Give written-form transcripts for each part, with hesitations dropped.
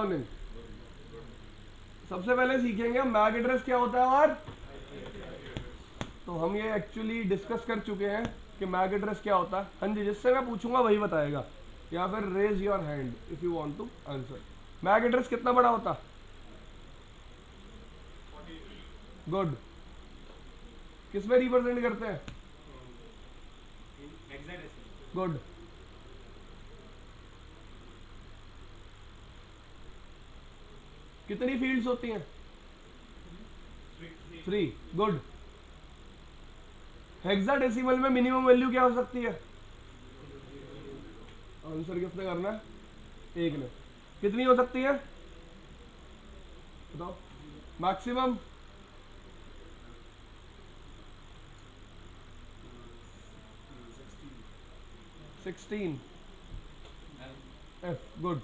Morning. सबसे पहले सीखेंगे मैक एड्रेस क्या होता है और तो हम ये एक्चुअली डिस्कस कर चुके हैं कि मैक एड्रेस क्या होता है। हाँ जी, जिससे मैं पूछूंगा वही बताएगा, या फिर raise your hand if you want to answer. MAC address कितना बड़ा होता? गुड। किस में रिप्रेजेंट करते हैं? गुड। कितनी फील्ड्स होती हैं? 3। गुड। हेक्साडेसिमल में मिनिमम वैल्यू क्या हो सकती है? आंसर किसने करना है? एक ने। कितनी हो सकती है बताओ? मैक्सिमम 16। एफ। गुड।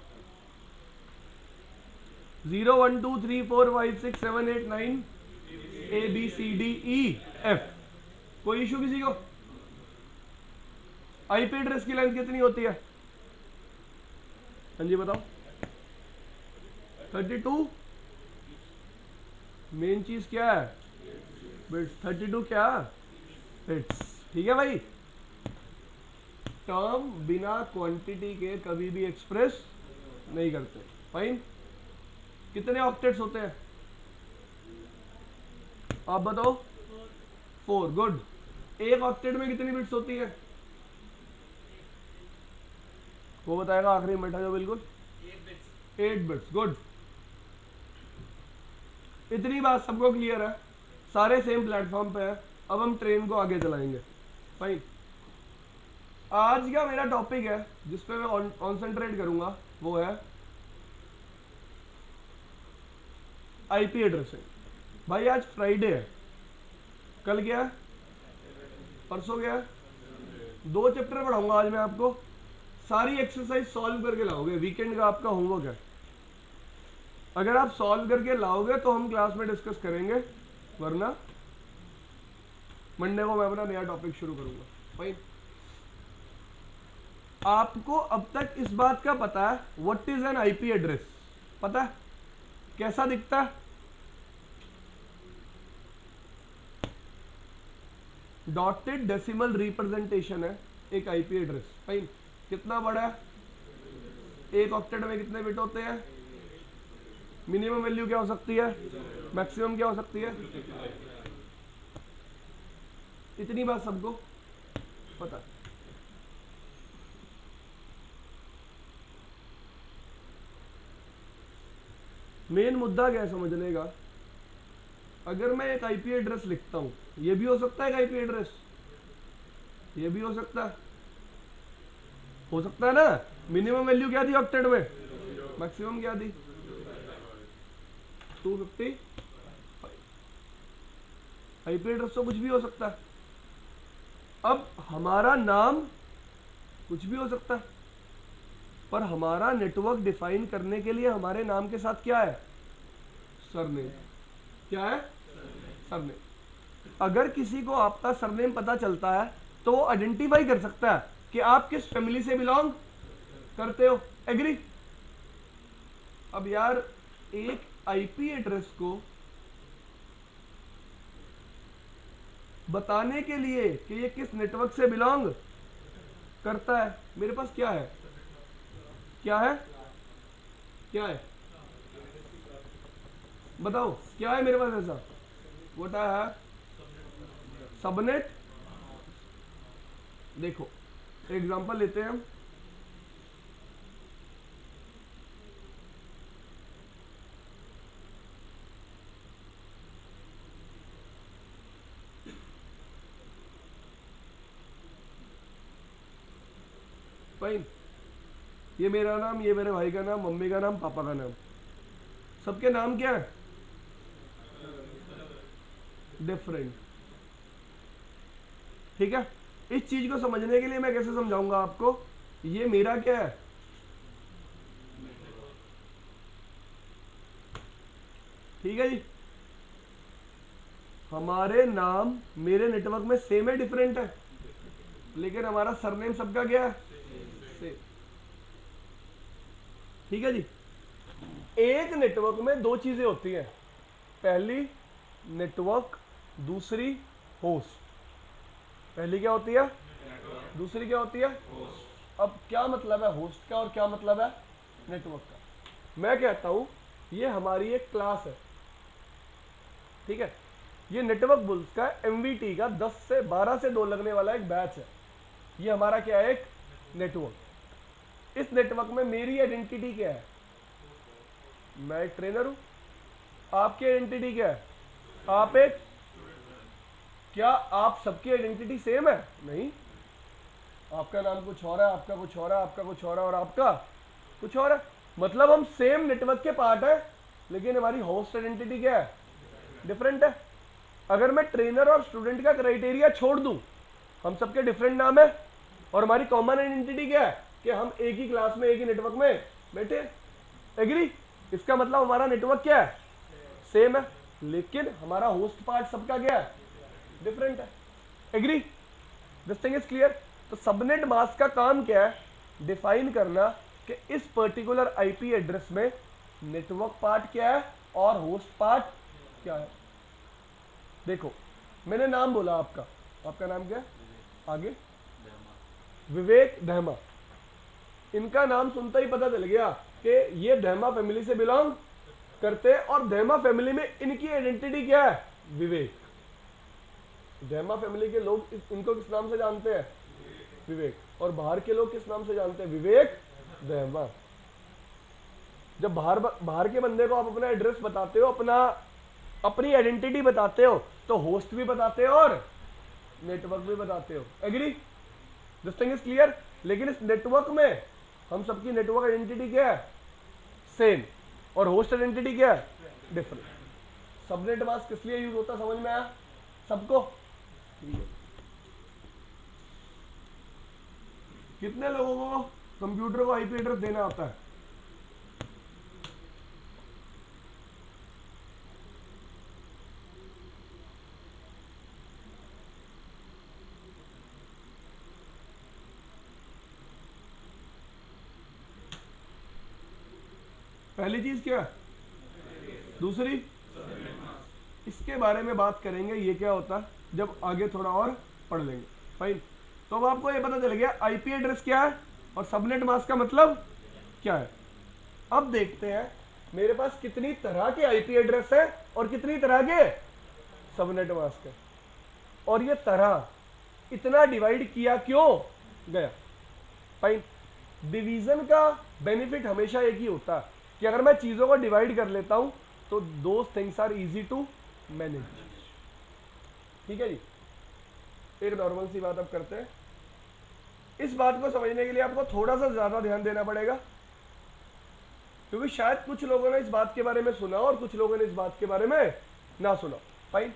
0 1 2 3 4 5 6 7 8 9 ABCDEF। कोई इशू किसी को? आईपी एड्रेस की लेंथ कितनी होती है? हाँ जी बताओ। 32। मेन चीज क्या है? बिट्स। 32 क्या? बिट्स। ठीक है भाई। टर्म बिना क्वांटिटी के कभी भी एक्सप्रेस नहीं करते। फाइन। कितने ऑक्टेट्स होते हैं आप बताओ? 4। गुड। एक ऑक्टेट में कितनी बिट्स होती है? वो बताएगा आखिरी में बैठा जो बिल्कुल। 8 बिट्स। गुड। इतनी बात सबको क्लियर है? सारे सेम प्लेटफॉर्म पे है। अब हम ट्रेन को आगे चलाएंगे। फाइन। आज का मेरा टॉपिक है जिस पे मैं कॉन्सेंट्रेट करूंगा वो है आईपी एड्रेसिंग। भाई आज फ्राइडे है, कल क्या है? परसों क्या है? 2 चैप्टर पढ़ाऊंगा आज मैं आपको। सारी एक्सरसाइज सॉल्व करके लाओगे, वीकेंड का आपका होमवर्क है। अगर आप सॉल्व करके लाओगे तो हम क्लास में डिस्कस करेंगे, वरना मंडे को मैं अपना नया टॉपिक शुरू करूंगा। भाई आपको अब तक इस बात का पता है what is an IP address? पता है कैसा दिखता है? डॉटेड डेसिमल रिप्रेजेंटेशन है एक आईपी एड्रेस। फाइन। कितना बड़ा है? एक ऑक्टेट में कितने बिट होते हैं? मिनिमम वैल्यू क्या हो सकती है? मैक्सिमम क्या हो सकती है? इतनी बात सबको पता। मेन मुद्दा क्या है समझने का? अगर मैं एक आईपी एड्रेस लिखता हूं, ये भी हो सकता है एक आईपी एड्रेस, ये भी हो सकता है ना? मिनिमम वैल्यू क्या दी ऑक्टेट में? मैक्सिमम क्या दी? 255। आईपी एड्रेस तो कुछ भी हो सकता है। अब हमारा नाम कुछ भी हो सकता है, पर हमारा नेटवर्क डिफाइन करने के लिए हमारे नाम के साथ क्या है? सरनेम। क्या है? सरनेम। अगर किसी को आपका सरनेम पता चलता है तो वो आइडेंटिफाई कर सकता है कि आप किस फैमिली से बिलोंग करते हो। एग्री? अब यार एक आईपी एड्रेस को बताने के लिए कि ये किस नेटवर्क से बिलोंग करता है, मेरे पास क्या है? क्या है? क्या है? बताओ क्या है मेरे पास ऐसा? What I have? सबनेट। देखो एग्जांपल लेते हैं हम। फाइन। ये मेरा नाम, ये मेरे भाई का नाम, मम्मी का नाम, पापा का नाम। सबके नाम क्या है? डिफरेंट। ठीक है। इस चीज को समझने के लिए मैं कैसे समझाऊंगा आपको? ये मेरा क्या है? ठीक है जी। हमारे नाम मेरे नेटवर्क में सेम है डिफरेंट है? लेकिन हमारा सरनेम सबका क्या है? सेम। ठीक है जी। एक नेटवर्क में दो चीजें होती हैं, पहली नेटवर्क, दूसरी होस्ट। पहली क्या होती है? दूसरी क्या होती है? अब क्या मतलब है होस्ट का और क्या मतलब है नेटवर्क का? मैं कहता हूं ये हमारी एक क्लास है, ठीक है, ये नेटवर्क बुल्स का एमवीटी का 10 से 12 से 2 लगने वाला एक बैच है। ये हमारा क्या है? एक नेटवर्क। इस नेटवर्क में मेरी आइडेंटिटी क्या है? मैं एक ट्रेनर हूं। आपकी आइडेंटिटी क्या है? आप एक, क्या आप सबकी आइडेंटिटी सेम है? नहीं, आपका नाम कुछ और है, आपका कुछ और है, आपका कुछ और है और आपका कुछ और है। मतलब हम सेम नेटवर्क के पार्ट है, लेकिन हमारी होस्ट आइडेंटिटी क्या है? डिफरेंट है। अगर मैं ट्रेनर और स्टूडेंट का क्राइटेरिया छोड़ दूं, हम सबके डिफरेंट नाम है और हमारी कॉमन आइडेंटिटी क्या है? कि हम एक ही क्लास में एक ही नेटवर्क में बैठे। एग्री? इसका मतलब हमारा नेटवर्क क्या है? सेम है, लेकिन हमारा होस्ट पार्ट सबका क्या है? डिफरेंट है। Agree? This thing is clear. तो सबनेट मास्क का काम क्या है? डिफाइन करना कि इस पर्टिकुलर आईपी एड्रेस में नेटवर्क पार्ट क्या है और होस्ट पार्ट क्या है। देखो, मैंने नाम बोला आपका, आपका नाम क्या है? आगे विवेक दहमा। इनका नाम सुनता ही पता चल गया कि ये दहमा फैमिली से बिलोंग करते हैं और दहमा फैमिली में इनकी आइडेंटिटी क्या है? विवेक। दहमा फैमिली के लोग इनको किस नाम से जानते हैं? विवेक। और बाहर के लोग किस नाम से जानते हैं? विवेक दहमा। जब बाहर के बंदे को आप अपना एड्रेस बताते हो, अपनी आइडेंटिटी बताते हो, तो होस्ट भी बताते हो और नेटवर्क भी बताते हो। Agree? This thing is clear. लेकिन इस नेटवर्क में हम सबकी नेटवर्क आइडेंटिटी क्या है? सेम। और होस्ट आइडेंटिटी क्या है? डिफरेंट। सबनेट मास्क किस लिए यूज होता है, समझ में आया सबको? कितने लोगों को कंप्यूटर को आईपी एड्रेस देना आता है? पहली चीज क्या है? दूसरी, इसके बारे में बात करेंगे, ये क्या होता है जब आगे थोड़ा और पढ़ लेंगे। फाइन। तो अब आपको ये पता चल गया आईपी एड्रेस क्या है और सबनेट मास्क का मतलब क्या है। अब देखते हैं मेरे पास कितनी तरह के आईपी एड्रेस है और कितनी तरह के सबनेट मास्क है, और ये तरह इतना डिवाइड किया क्यों गया। फाइन। डिवीजन का बेनिफिट हमेशा एक ही होता है कि अगर मैं चीजों को डिवाइड कर लेता हूं तो दो things are easy to manage. ठीक है जी। एक नॉर्मल सी बात अब करते हैं। इस बात को समझने के लिए आपको थोड़ा सा ज्यादा ध्यान देना पड़ेगा, क्योंकि शायद कुछ लोगों ने इस बात के बारे में सुना और कुछ लोगों ने इस बात के बारे में ना सुना। फाइन।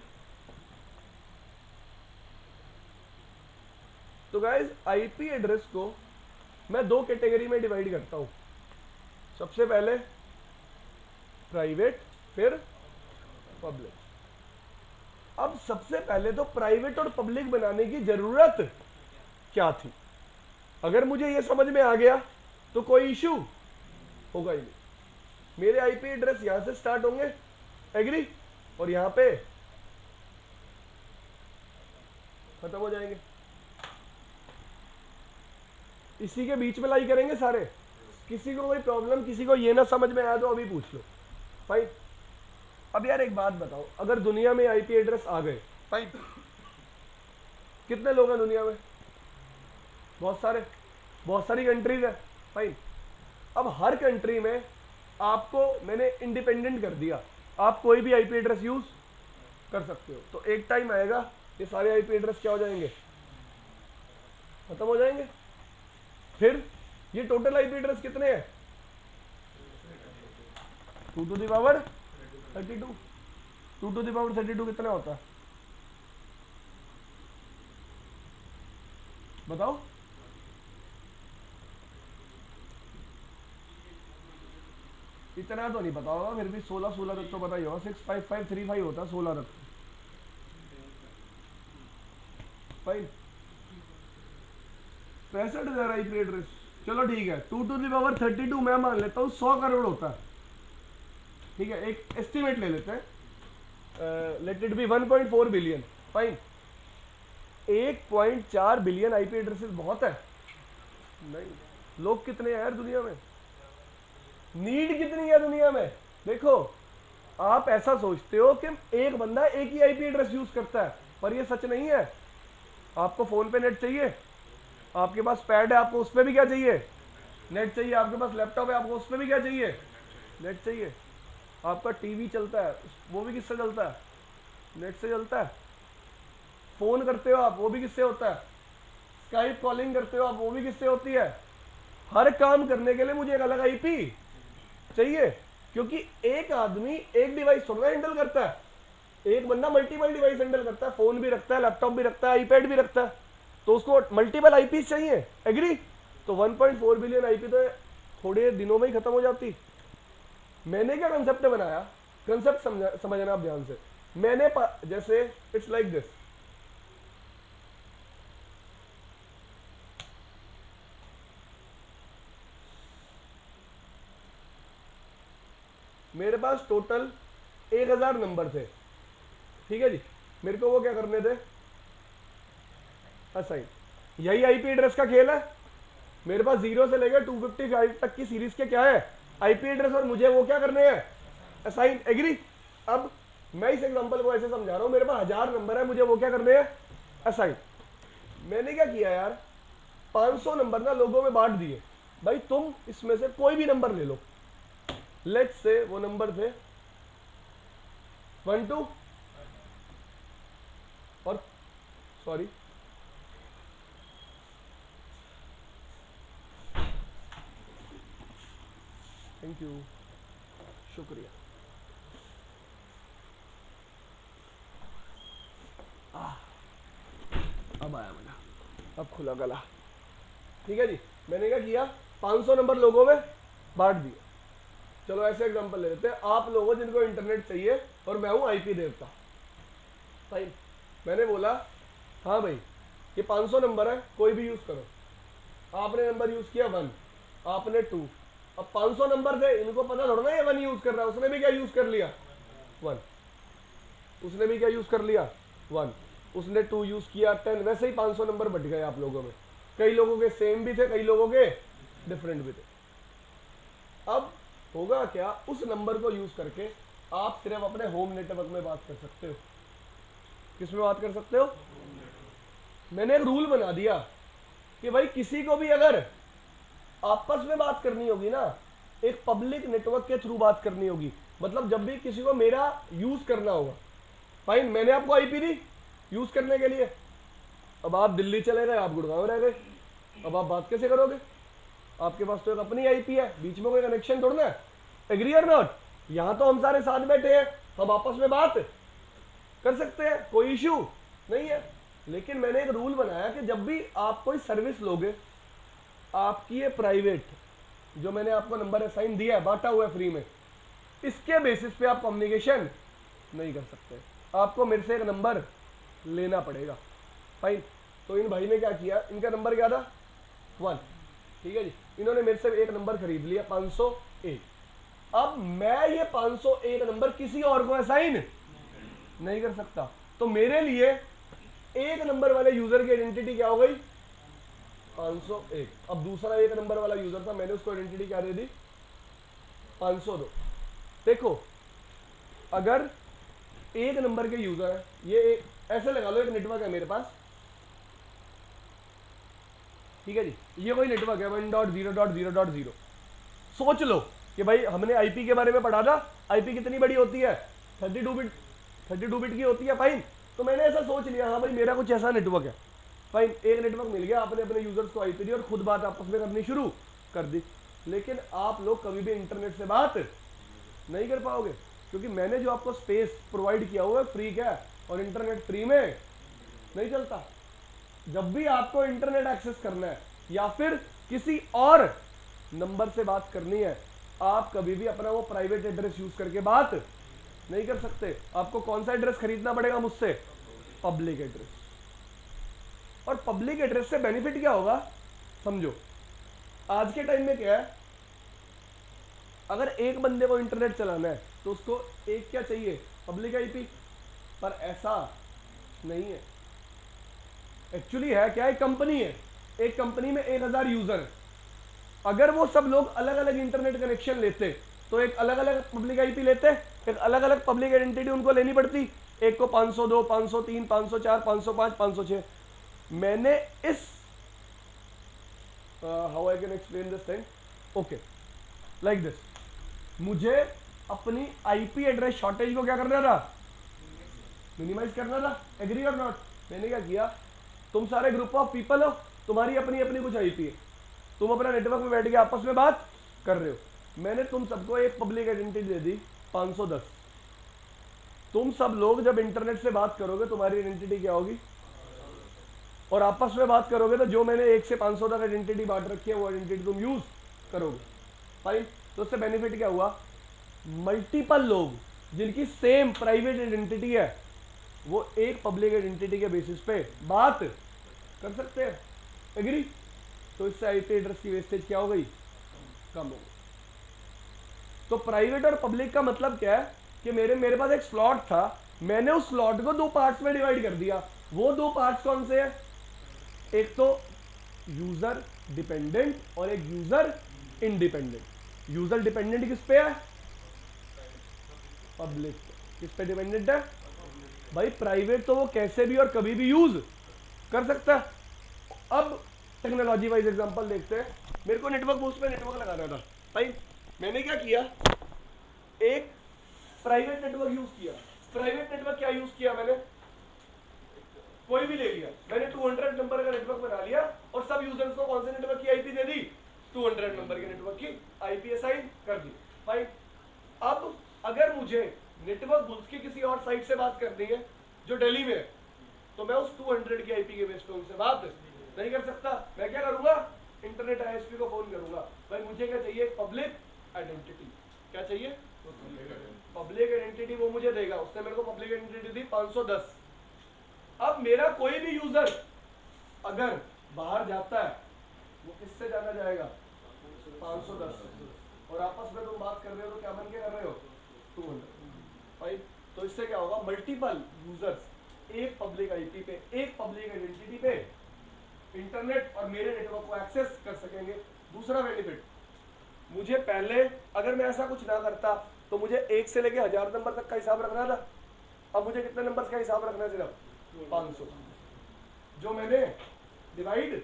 तो गाइस, आईपी एड्रेस को मैं दो कैटेगरी में डिवाइड करता हूं। सबसे पहले प्राइवेट, फिर पब्लिक। अब सबसे पहले तो प्राइवेट और पब्लिक बनाने की जरूरत क्या थी? अगर मुझे यह समझ में आ गया तो कोई इश्यू होगा ही नहीं। मेरे आईपी एड्रेस यहां से स्टार्ट होंगे, एग्री, और यहां पे खत्म हो जाएंगे। इसी के बीच में लाई करेंगे सारे। किसी को कोई प्रॉब्लम, किसी को ये ना समझ में आया तो अभी पूछ लो। फाइन। अब यार एक बात बताओ, अगर दुनिया में आईपी एड्रेस आ गए, फाइन, कितने लोग हैं दुनिया में? बहुत सारे, बहुत सारी कंट्रीज है। फाइन। अब हर कंट्री में आपको मैंने इंडिपेंडेंट कर दिया, आप कोई भी आईपी एड्रेस यूज कर सकते हो। तो एक टाइम आएगा ये सारे आईपी एड्रेस क्या हो जाएंगे? खत्म हो जाएंगे। फिर ये टोटल आईपी एड्रेस कितने हैं? 2 to the power 32। 2 to the power 32 कितना होता है बताओ? इतना तो नहीं पता होगा, फिर भी 16 तक तो पता ही होगा। 65535 होता है 16 तक। फाइन। 65,000 IP address. चलो ठीक है, 2 to the power 32 मैं मान लेता हूँ 100 करोड़ होता है। ठीक है, एक एस्टिमेट ले लेते हैं, let it be 1.4 billion. Fine, 1.4 billion IP addresses बहुत है? नहीं। लोग कितने हैं यार दुनिया में, नीड कितनी है दुनिया में? देखो, आप ऐसा सोचते हो कि एक बंदा एक ही आईपी एड्रेस यूज करता है, पर ये सच नहीं है। आपको फोन पे नेट चाहिए, आपके पास पैड है, आपको उस पर भी क्या चाहिए? नेट चाहिए। आपके पास लैपटॉप है, आपको उस पर भी क्या चाहिए? नेट चाहिए। आपका टीवी चलता है, वो भी किससे चलता है? नेट से चलता है। फोन करते हो आप, वो भी किससे होता है? स्काइप कॉलिंग करते हो आप, वो भी किससे होती है? हर काम करने के लिए मुझे एक अलग आईपी चाहिए, क्योंकि एक आदमी एक डिवाइस थोड़ा हैंडल करता है, एक बंदा मल्टीपल डिवाइस हैंडल करता है, फोन भी रखता है, लैपटॉप भी रखता है, आईपैड भी रखता है, तो उसको मल्टीपल आईपी चाहिए। एग्री? तो 1.4 बिलियन आईपी तो थोड़े दिनों में ही खत्म हो जाती। मैंने क्या कंसेप्ट बनाया, कंसेप्ट समझना आप ध्यान से। मैंने जैसे इट्स लाइक दिस, मेरे पास टोटल 1000 नंबर थे, ठीक है जी। मेरे को वो क्या करने थे? असाइन। यही आईपी एड्रेस का खेल है। मेरे पास 0 से लेकर 255 तक की सीरीज के क्या है? आईपी एड्रेस, और मुझे वो क्या करने हैं? असाइन। एग्री? अब मैं इस एग्जांपल को ऐसे समझा रहा हूं, मेरे पास 1000 नंबर है, मुझे वो क्या करने हैं? असाइन। मैंने क्या किया यार, 500 नंबर ना लोगों में बांट दिए। भाई तुम इसमें से कोई भी नंबर ले लो, लेट्स से वो नंबर थे 1 2 और सॉरी थैंक यू, शुक्रिया। अब आया मजा, अब खुला गला। ठीक है जी। मैंने क्या किया, 500 नंबर लोगों में बांट दिए। चलो ऐसे एग्जांपल ले लेते हैं, आप लोगों जिनको इंटरनेट चाहिए और मैं हूं आईपी देवता। फाइन, मैंने बोला हाँ भाई ये 500 नंबर है, कोई भी यूज करो। आपने नंबर यूज किया 1, आपने 2। अब 500 नंबर थे, इनको पता थोड़ा ना ये 1 यूज कर रहा है, उसने भी क्या यूज कर लिया? 1। उसने भी क्या यूज कर लिया? 1। उसने 2 यूज किया, 10। वैसे ही 500 नंबर बढ़ गए आप लोगों में। कई लोगों के सेम भी थे, कई लोगों के डिफरेंट भी थे। अब होगा क्या, उस नंबर को यूज करके आप सिर्फ अपने होम नेटवर्क में बात कर सकते हो। किस में बात कर सकते हो? मैंने एक रूल बना दिया कि भाई किसी को भी अगर आपस में बात करनी होगी ना, एक पब्लिक नेटवर्क के थ्रू बात करनी होगी। मतलब जब भी किसी को मेरा यूज करना होगा, फाइन, मैंने आपको आईपी दी यूज करने के लिए। अब आप दिल्ली चले गए, आप गुड़गांव रह गए, अब आप बात कैसे करोगे? आपके पास तो एक अपनी आईपी है, बीच में कोई कनेक्शन थोड़ा है। एग्री और नॉट? यहां तो हम सारे साथ बैठे हैं, हम आपस में बात कर सकते हैं, कोई इश्यू नहीं है। लेकिन मैंने एक रूल बनाया कि जब भी आप कोई सर्विस लोगे, आपकी ये प्राइवेट जो मैंने आपको नंबर असाइन दिया है, बांटा हुआ है फ्री में, इसके बेसिस पे आप कम्युनिकेशन नहीं कर सकते। आपको मेरे से एक नंबर लेना पड़ेगा। फाइन, तो इन भाई ने क्या किया, इनका नंबर क्या था? 1। ठीक है जी, इन्होंने मेरे से एक नंबर खरीद लिया 501। अब मैं ये 501 नंबर किसी और को असाइन नहीं कर सकता। तो मेरे लिए एक नंबर वाले यूजर की आइडेंटिटी क्या हो गई? 501। अब दूसरा एक नंबर वाला यूजर था, मैंने उसको आइडेंटिटी क्या दे दी? 502। देखो, अगर एक नंबर के यूजर है, ये ऐसे लगा लो एक नेटवर्क है मेरे पास, ठीक है जी, ये कोई नेटवर्क है 1.0.0.0। सोच लो कि भाई हमने आईपी के बारे में पढ़ा था, आईपी कितनी बड़ी होती है? 32 बिट, 32 बिट की होती है। फाइन, तो मैंने ऐसा सोच लिया, हाँ भाई मेरा कुछ ऐसा नेटवर्क है। फाइन, एक नेटवर्क मिल गया, आपने अपने यूजर्स को आईपी दी और खुद बात आपस में करनी शुरू कर दी। लेकिन आप लोग कभी भी इंटरनेट से बात नहीं कर पाओगे, क्योंकि मैंने जो आपको स्पेस प्रोवाइड किया हुआ है फ्री का, और इंटरनेट फ्री में नहीं चलता। जब भी आपको इंटरनेट एक्सेस करना है या फिर किसी और नंबर से बात करनी है, आप कभी भी अपना वो प्राइवेट एड्रेस यूज करके बात नहीं कर सकते। आपको कौन सा एड्रेस खरीदना पड़ेगा मुझसे? Public address. और पब्लिक एड्रेस से बेनिफिट क्या होगा समझो। आज के टाइम में क्या है, अगर एक बंदे को इंटरनेट चलाना है तो उसको एक क्या चाहिए, पब्लिक आईपी। पर ऐसा नहीं है, एक्चुअली है क्या, एक कंपनी है, एक कंपनी में 1000 यूजर है। अगर वो सब लोग अलग अलग इंटरनेट कनेक्शन लेते तो एक अलग अलग पब्लिक आईपी लेते, एक अलग अलग पब्लिक आइडेंटिटी उनको लेनी पड़ती। एक को 502, 503, 504, 505, 506। मैंने इस how I can explain this thing, okay like this, मुझे अपनी आईपी एड्रेस शॉर्टेज को क्या करना था, मिनिमाइज करना था। एग्री और नॉट? मैंने क्या किया, तुम सारे ग्रुप ऑफ पीपल हो, तुम्हारी अपनी अपनी कुछ आईपी है, तुम अपना नेटवर्क में बैठ के आपस में बात कर रहे हो। मैंने तुम सबको एक पब्लिक आइडेंटिटी दे दी 510। तुम सब लोग जब इंटरनेट से बात करोगे तुम्हारी आइडेंटिटी क्या होगी, और आपस में बात करोगे तो जो मैंने 1 से 500 तक आइडेंटिटी बांट रखी है वो आइडेंटिटी तुम यूज करोगे। फाइन, तो उससे बेनिफिट क्या हुआ, मल्टीपल लोग जिनकी सेम प्राइवेट आइडेंटिटी है वो एक पब्लिक आइडेंटिटी के बेसिस पे बात कर सकते हैं। एग्री? तो इससे आईपी एड्रेस की वेस्टेज क्या हो गई, कम हो गई। तो प्राइवेट और पब्लिक का मतलब क्या है कि मेरे पास एक स्लॉट था, मैंने उस स्लॉट को 2 पार्ट्स में डिवाइड कर दिया। वो 2 पार्ट्स कौन से हैं, एक तो यूजर डिपेंडेंट और एक यूजर इंडिपेंडेंट। यूजर डिपेंडेंट किस पे है, पब्लिक पे। किस पे डिपेंडेंट है भाई, प्राइवेट तो वो कैसे भी और कभी भी यूज कर सकता है। अब टेक्नोलॉजी वाइज एग्जांपल देखते हैं। मेरे को नेटवर्क बूस्ट पे नेटवर्क लगाना था भाई, मैंने क्या किया, एक प्राइवेट नेटवर्क यूज किया। प्राइवेट नेटवर्क क्या यूज किया मैंने, कोई भी ले लिया, मैंने 200 नंबर का नेटवर्क बना लिया और सब यूजर्स को कौन से नेटवर्क की आईपी दे दी, 200 नंबर के नेटवर्क की आईपी असाइन कर दी। भाई अब अगर मुझे नेटवर्क बुल्स की किसी और साइट से बात करनी है जो दिल्ली में है, तो मैं उस 200 की आईपी के बेस पे उनसे बात नहीं कर सकता। मैं क्या करूंगा, इंटरनेट आईएसपी को फोन करूंगा, भाई मुझे क्या चाहिए, पब्लिक आइडेंटिटी। क्या चाहिए, पब्लिक आइडेंटिटी। वो मुझे देगा, उसने मेरे को पब्लिक आइडेंटिटी दी 510। अब मेरा कोई भी यूजर अगर बाहर जाता है वो किससे जाना जाएगा, 510। और आपस में तुम बात कर रहे हो तो क्या बन के कर रहे हो, 200। भाई तो इससे क्या होगा, मल्टीपल यूजर्स एक पब्लिक आईपी पे, एक पब्लिक आइडेंटिटी पे इंटरनेट और मेरे नेटवर्क को एक्सेस कर सकेंगे। दूसरा बेनिफिट, मुझे पहले अगर मैं ऐसा कुछ ना करता तो मुझे 1 से लेके 1000 नंबर तक का हिसाब रखना था। अब मुझे कितने नंबर का हिसाब रखना है, सिर्फ 500, जो मैंने डिवाइड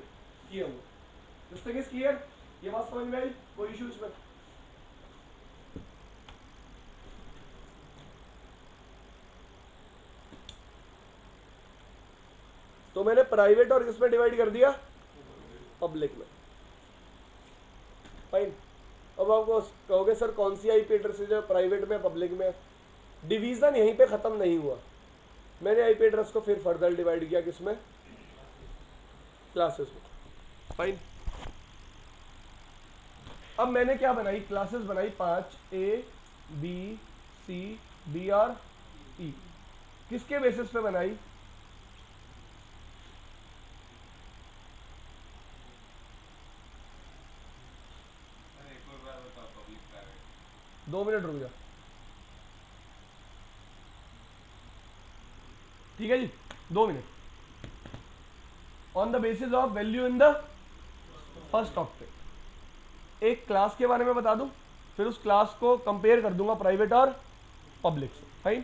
किया वो। This thing is clear? ये बात समझ में आई? कोई इशू इसमें? तो मैंने प्राइवेट और किसमें डिवाइड कर दिया, पब्लिक में। फाइन। अब आपको कहोगे सर कौन सी आईपी एड्रेस है प्राइवेट में पब्लिक में, डिवीजन यहीं पे खत्म नहीं हुआ। मैंने आईपी एड्रेस को फिर फर्दर डिवाइड किया किसमें, क्लासेस में। फाइन। अब मैंने क्या बनाई, क्लासेस बनाई 5 A B C D और E। किसके बेसिस पे बनाई, 2 मिनट रुक जा, ठीक है जी, 2 minute. On the basis of value in the first octet. एक क्लास के बारे में बता दूं, फिर उस क्लास को कंपेयर कर दूंगा प्राइवेट और पब्लिक से। फाइन,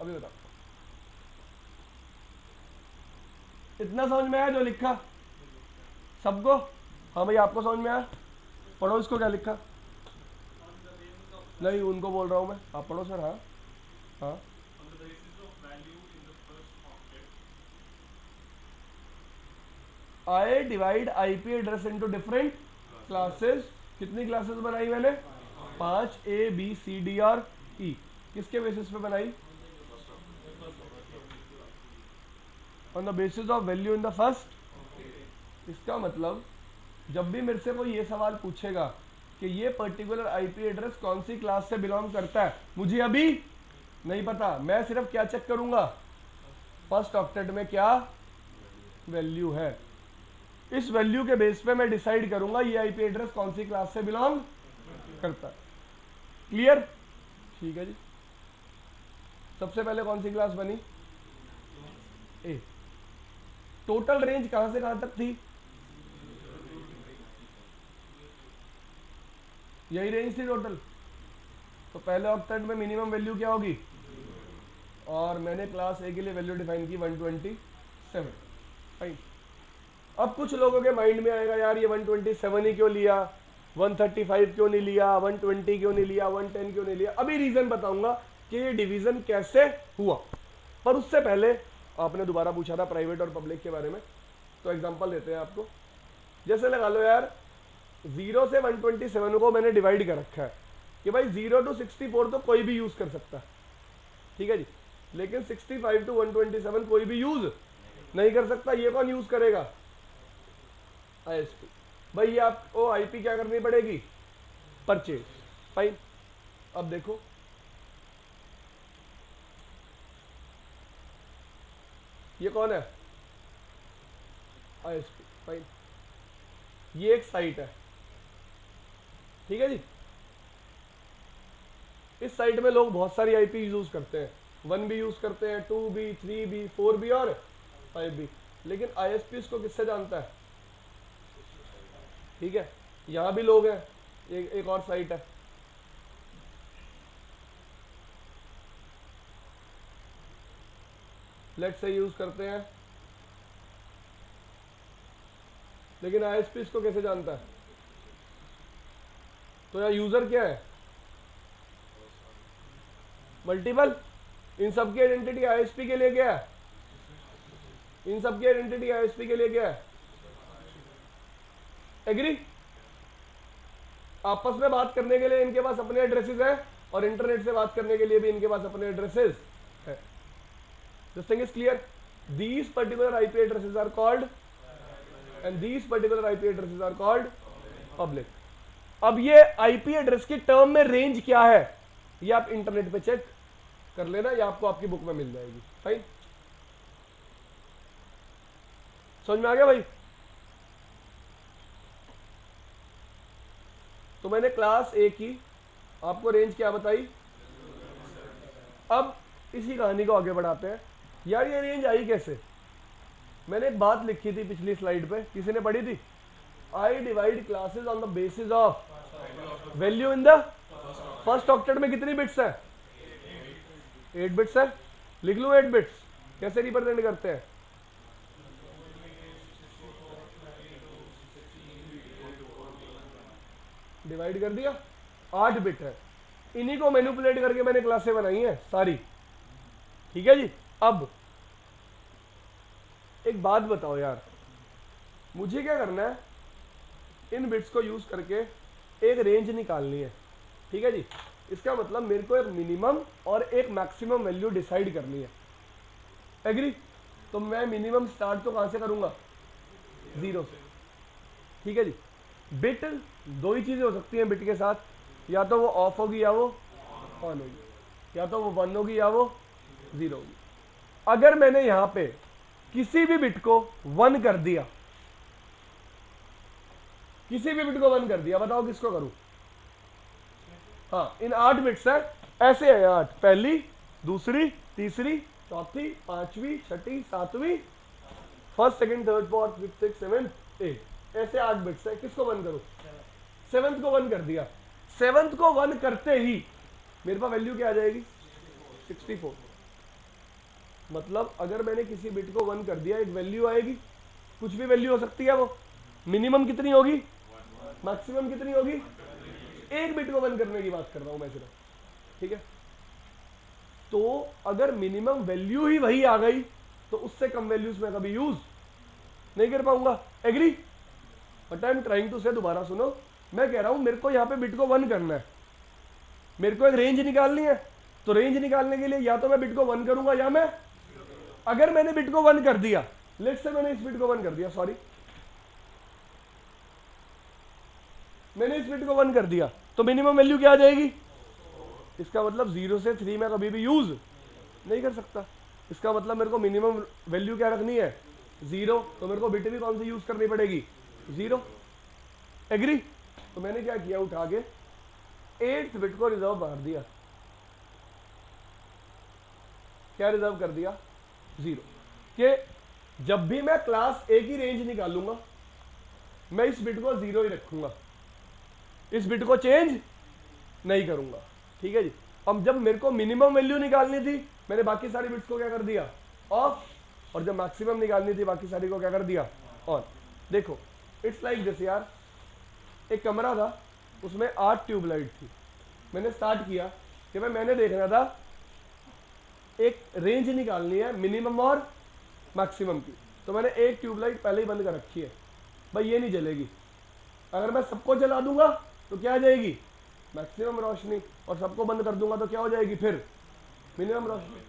अभी बताओ इतना समझ में आया जो लिखा सबको? हाँ भाई आपको समझ में आया? पढ़ो इसको, क्या लिखा? नहीं उनको बोल रहा हूं मैं, आप पढ़ो सर। हाँ हाँ, I divide IP address into different classes. कितनी क्लासेस बनाई मैंने, 5 A B C D और E। किसके बेसिस पे बनाई, on the basis of value in the first. इसका मतलब जब भी मेरे से कोई ये सवाल पूछेगा कि ये पर्टिकुलर आईपी एड्रेस कौन सी क्लास से बिलोंग करता है, मुझे अभी नहीं पता। मैं सिर्फ क्या चेक करूंगा, फर्स्ट ऑक्टेट में क्या वैल्यू है। इस वैल्यू के बेस पे मैं डिसाइड करूंगा ये आईपी एड्रेस कौन सी क्लास से बिलोंग करता है। क्लियर? ठीक है जी। सबसे पहले कौन सी क्लास बनी? ए। टोटल रेंज कहां से कहां तक थी? यही रेंज थी टोटल। तो पहले ऑक्टेट में मिनिमम वैल्यू क्या होगी? और मैंने क्लास ए के लिए वैल्यू डिफाइन की 127। फाइन। अब कुछ लोगों के माइंड में आएगा यार ये 127 ही क्यों लिया, 135 क्यों नहीं लिया, 120 क्यों नहीं लिया, 110 क्यों नहीं लिया? अभी रीजन बताऊंगा कि ये डिवीजन कैसे हुआ। पर उससे पहले आपने दोबारा पूछा था प्राइवेट और पब्लिक के बारे में, तो एग्जांपल देते हैं आपको। जैसे लगा लो यार 0 से 127 को मैंने डिवाइड कर रखा है कि भाई 0 to 64 तो कोई भी यूज कर सकता है, ठीक है जी, लेकिन 65 to 127 कोई भी यूज नहीं कर सकता। ये कौन यूज करेगा? आईएसपी। भाई ये आपको आईपी क्या करनी पड़ेगी? परचेज। फाइन। अब देखो ये कौन है? आईएसपी। फाइन। ये एक साइट है, ठीक है जी। इस साइट में लोग बहुत सारी आईपी यूज करते हैं, 1 भी यूज करते हैं, 2 भी, 3 भी, 4 भी और 5 भी। लेकिन आईएसपी इसको किससे जानता है? ठीक है, यहां भी लोग हैं, एक और साइट है, लेट्स से यूज करते हैं, लेकिन आईएसपी इसको कैसे जानता है? तो यार यूजर क्या है? मल्टीपल। इन सबकी आइडेंटिटी आईएसपी के लिए क्या है? इन सबकी आइडेंटिटी आईएसपी के लिए क्या है? एग्री? आपस में बात करने के लिए इनके पास अपने एड्रेसेस हैं और इंटरनेट से बात करने के लिए भी इनके पास अपने एड्रेसेस है। This thing is clear? These particular IP addresses are called and these particular IP addresses are called public. अब ये आईपी एड्रेस की टर्म में रेंज क्या है ये आप इंटरनेट पे चेक कर लेना, या आपको आपकी बुक में मिल जाएगी। फाइन। समझ में आ गया भाई? तो मैंने क्लास ए की आपको रेंज क्या बताई। अब इसी कहानी को आगे बढ़ाते हैं। यार ये रेंज आई कैसे? मैंने एक बात लिखी थी पिछली स्लाइड पे, किसी ने पढ़ी थी? I divide classes on the basis of value in the first octet में कितनी बिट्स है? 8 बिट्स है। लिख लूं 8 बिट्स? कैसे रिप्रेजेंट करते हैं? डिवाइड कर दिया, 8 बिट है। इन्हीं को मैनिपुलेट करके मैंने क्लासें बनाई हैं सारी, ठीक है जी। अब एक बात बताओ यार, मुझे क्या करना है? इन बिट्स को यूज करके एक रेंज निकालनी है, ठीक है जी। इसका मतलब मेरे को एक मिनिमम और एक मैक्सिमम वैल्यू डिसाइड करनी है। एग्री? तो मैं मिनिमम स्टार्ट तो कहां से करूंगा? 0 से, ठीक है जी। बिट दो ही चीजें हो सकती हैं बिट के साथ, या तो वो ऑफ होगी या वो ऑन होगी, या तो वो 1 होगी या वो 0 होगी। अगर मैंने यहां पे किसी भी बिट को 1 कर दिया, किसी भी बिट को 1 कर दिया, बताओ किसको करूं? हाँ, इन 8 बिट्स है, ऐसे है 8, पहली, दूसरी, तीसरी, चौथी, पांचवी, छठी, सातवीं, first, second, third, fourth, fifth, six, seventh, 8, ऐसे 8 बिट्स है। किसको 1 करूं? 7th को 1 कर दिया। 7th को 1 करते ही मेरे पास वैल्यू क्या आ जाएगी? 64। मतलब अगर मैंने किसी बिट को 1 कर दिया, एक वैल्यू आएगी, कुछ भी वैल्यू हो सकती है, वो मिनिमम कितनी होगी, मैक्सिमम कितनी होगी? एक बिट को 1 करने की बात कर रहा हूं मैं सिर्फ, ठीक है। तो अगर मिनिमम वैल्यू ही वही आ गई तो उससे कम वैल्यूज में कभी यूज नहीं कर पाऊंगा। Agree? But I am trying to say, दोबारा सुनो, मैं कह रहा हूं मेरे को यहां पे बिट को 1 करना है, मेरे को एक रेंज निकालनी है। तो रेंज निकालने के लिए या तो मैं बिट को 1 करूंगा या मैं, अगर मैंने बिट को 1 कर दिया, लेट्स से मैंने इस बिट को 1 कर दिया, सॉरी मैंने इस बिट को 1 कर दिया, तो मिनिमम वैल्यू क्या आ जाएगी? इसका मतलब 0 से 3 में कभी भी यूज नहीं कर सकता। इसका मतलब मेरे को मिनिमम वैल्यू क्या रखनी है? 0। तो मेरे को बिट भी कौन सी यूज करनी पड़ेगी? 0। एग्री? तो मैंने क्या किया, उठा के 8th बिट को रिजर्व मार दिया। क्या रिजर्व कर दिया? 0। कि जब भी मैं क्लास ए की रेंज निकालूंगा मैं इस बिट को 0 ही रखूंगा, इस बिट को चेंज नहीं करूंगा। ठीक है जी। अब जब मेरे को मिनिमम वैल्यू निकालनी थी मैंने बाकी सारी बिट्स को क्या कर दिया? ऑफ। और जब मैक्सिमम निकालनी थी बाकी सारी को क्या कर दिया? ऑन। देखो इट्स लाइक दिस यार, एक कमरा था उसमें 8 ट्यूबलाइट थी। मैंने स्टार्ट किया कि मैंने देखना था एक रेंज निकालनी है मिनिमम और मैक्सिमम की, तो मैंने एक ट्यूबलाइट पहले ही बंद कर रखी है, भाई ये नहीं जलेगी। अगर मैं सबको जला दूंगा तो क्या आ जाएगी? मैक्सिमम रोशनी। और सबको बंद कर दूंगा तो क्या हो जाएगी फिर? मिनिमम रोशनी।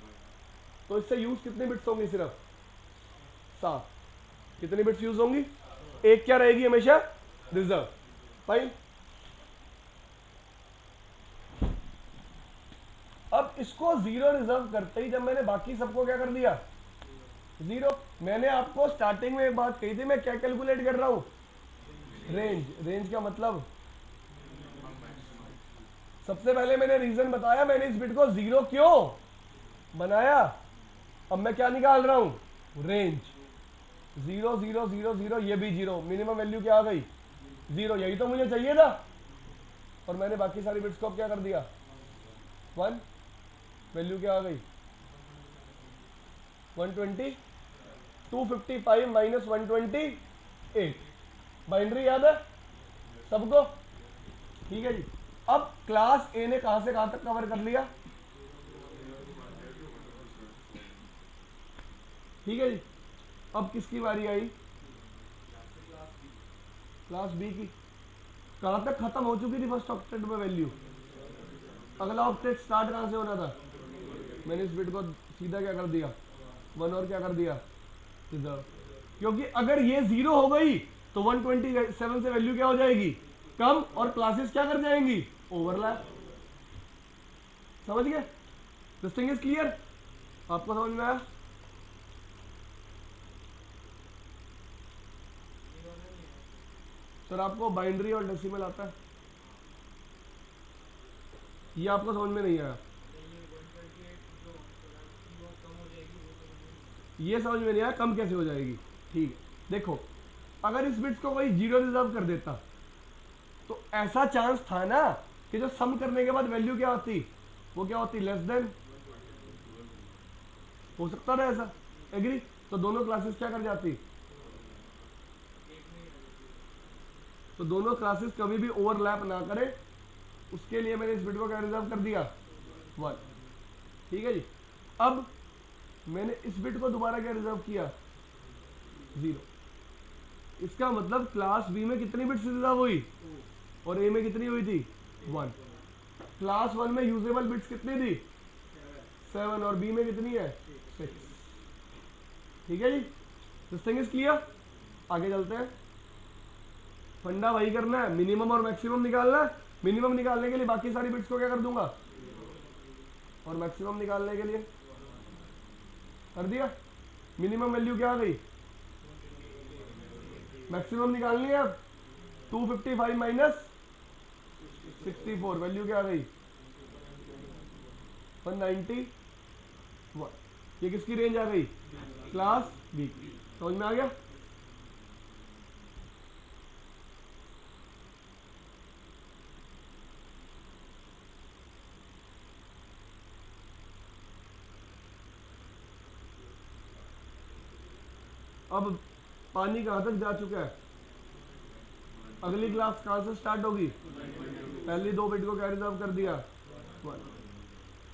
तो इससे यूज कितनी बिट्स होंगी? सिर्फ 7। कितनी बिट्स यूज होंगी? एक क्या रहेगी हमेशा? रिजर्व। फाइन। अब इसको 0 रिजर्व करते ही जब मैंने बाकी सबको क्या कर दिया? 0। मैंने आपको स्टार्टिंग में एक बात कही थी, मैं क्या कैलकुलेट कर रहा हूं? रेंज। रेंज का मतलब सबसे पहले मैंने रीजन बताया, मैंने इस बिट को 0 क्यों बनाया। अब मैं क्या निकाल रहा हूं? रेंज। 0 0 0 0, ये भी 0, मिनिमम वैल्यू क्या आ गई? 0। यही तो मुझे चाहिए था। और मैंने बाकी सारी बिट्स को अब क्या कर दिया? 1। वैल्यू क्या आ गई? 120। 255 माइनस 128। बाइनरी याद है सबको? ठीक है जी। अब क्लास ए ने कहां से कहां तक कवर कर लिया? ठीक है जी। अब किसकी बारी आई? क्लास बी की। कहां तक खत्म हो चुकी थी फर्स्ट ऑक्टेट में वैल्यू? अगला ऑक्टेट स्टार्ट कहां से होना था? मैंने इस बिट को सीधा क्या कर दिया? 1 और क्या कर दिया? रिजर्व। क्योंकि अगर ये 0 हो गई तो 127 से वैल्यू क्या हो जाएगी? कम। और क्लासेस क्या कर जाएंगी? ओवरलैप। समझ गए? This thing is clear? आपको समझ में आया? सर आपको बाइनरी और डेसिमल आता है? ये आपको समझ में नहीं आया? ये समझ में नहीं आया कम कैसे हो जाएगी? ठीक है। देखो अगर इस बिट्स को कोई 0 रिजर्व कर देता तो ऐसा चांस था ना कि जो सम करने के बाद वैल्यू क्या होती? वो क्या होती? Less than. हो सकता था ऐसा? एग्री? तो दोनों क्लासेस क्या कर जाती? तो दोनों क्लासेस कभी भी ओवरलैप ना करें उसके लिए मैंने इस बिट को क्या रिजर्व कर दिया? 1। ठीक है जी। अब मैंने इस बिट को दोबारा क्या रिजर्व किया? 0। इसका मतलब क्लास बी में कितनी बिट्स रिजर्व हुई? और ए में कितनी हुई थी? 1। क्लास 1 में यूजेबल बिट्स कितनी थी? 7। और बी में कितनी है? 6। ठीक है जी। This thing is clear? आगे चलते हैं। फंडा वही करना है, मिनिमम और मैक्सिमम निकालना है। मिनिमम निकालने के लिए बाकी सारी बिट्स को क्या कर दूंगा? और मैक्सिमम निकालने के लिए कर दिया। मिनिमम वैल्यू क्या आ गई? मैक्सिमम निकालनी है अब। 255 माइनस 64, वैल्यू क्या आ गई? 191। ये किसकी रेंज आ गई? क्लास बी की। समझ में आ गया? अब पानी कहां तक जा चुका है? अगली क्लास कहां से स्टार्ट होगी? पहली 2 बिट को क्या रिजर्व कर दिया? 1।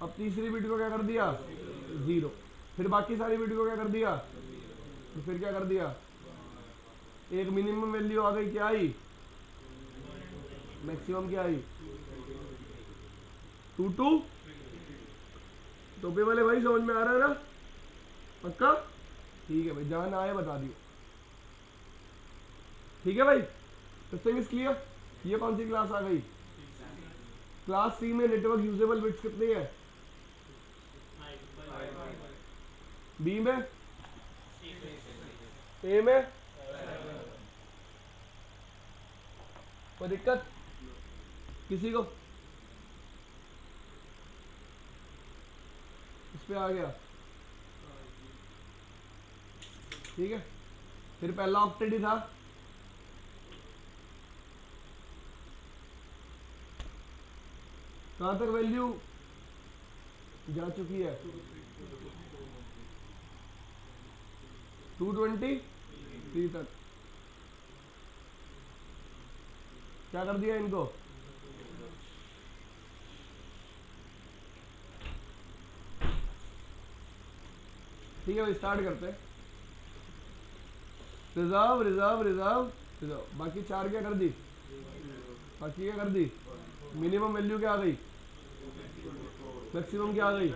अब तीसरी बिट को क्या कर दिया? 0। फिर बाकी सारी बिट को क्या कर दिया? तो फिर क्या कर दिया? एक मिनिमम वैल्यू आ गई, क्या आई? मैक्सिमम क्या आई? 2 2। टोपे वाले भाई समझ में आ रहा है ना? पक्का? ठीक है भाई, जहां ना आए बता दियो। ठीक है भाई, दिस थिंग इज क्लियर? ये कौन सी क्लास आ गई? क्लास सी में नेटवर्क यूजेबल बिट्स कितनी है? बी में? ए में? कोई दिक्कत किसी को? पे आ गया, ठीक है। फिर पहला ऑक्टेट ही था, कहां तक वैल्यू जा चुकी है, 223 तक। क्या कर दिया इनको, ठीक है भाई स्टार्ट करते हैं। रिजर्व रिजर्व रिजर्व रिजर्व, बाकी 4 क्या कर दी, बाकी क्या कर दी, मिनिमम वैल्यू क्या आ गई, मैक्सिमम क्या आ गई,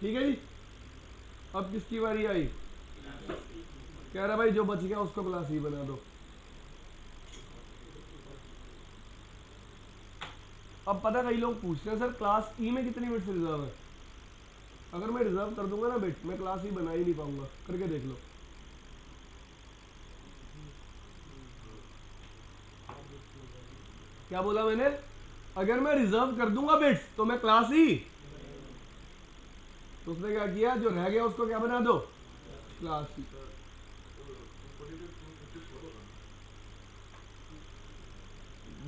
ठीक है जी। अब किसकी बारी आई, कह रहा भाई जो बच गया उसको क्लास ही बना दो। अब पता कई लोग पूछते हैं सर क्लास ई में कितनी बिट्स रिजर्व है। अगर मैं रिजर्व कर दूंगा ना बिट, मैं क्लास ही बना ही नहीं पाऊंगा, करके देख लो। क्या बोला मैंने, अगर मैं रिजर्व कर दूंगा बिट्स तो मैं क्लास ही, तो उसने क्या किया, जो रह गया उसको क्या बना दो, क्लास ही।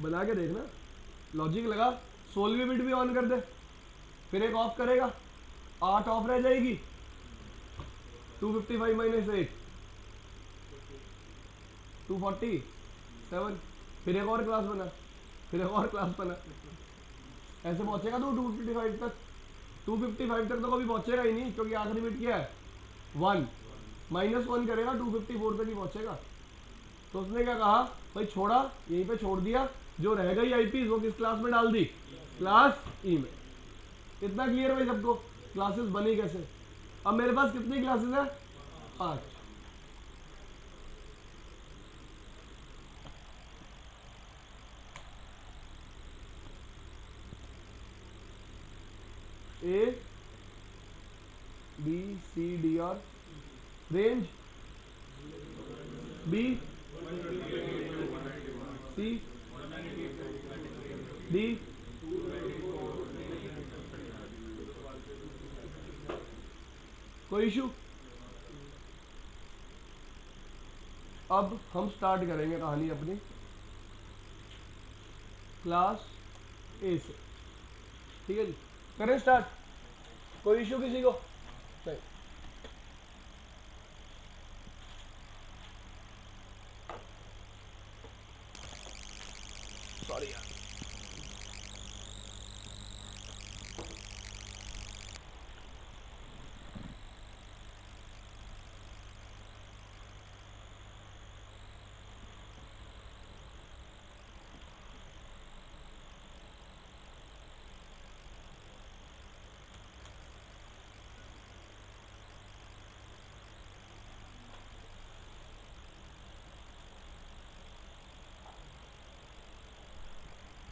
बना के देखना, लॉजिक लगा, 16वीं बिट भी ऑन कर दे, फिर एक ऑफ करेगा, 8 ऑफ रह जाएगी, 255 माइनस 8 247, फिर एक और क्लास बना, फिर एक और क्लास बना, ऐसे पहुंचेगा तो 255 तक। 255 तक तो कभी पहुंचेगा ही नहीं, क्योंकि आखिरी बिट क्या है 1, -1 करेगा 254 तक ही पहुंचेगा। तो उसने क्या कहा भाई, छोड़ा यहीं पे छोड़ दिया, जो रह गई आईपी वो किस क्लास में डाल दी, क्लास ई में। कितना क्लियर भाई सबको, क्लासेस बनी कैसे। अब मेरे पास कितनी क्लासेस है, 5। ए बी सी डी और रेंज बी सी डी, कोई इशू। अब हम स्टार्ट करेंगे कहानी अपनी क्लास ए से, ठीक है जी। करें स्टार्ट, कोई इशू किसी को नहीं। सॉरी यार,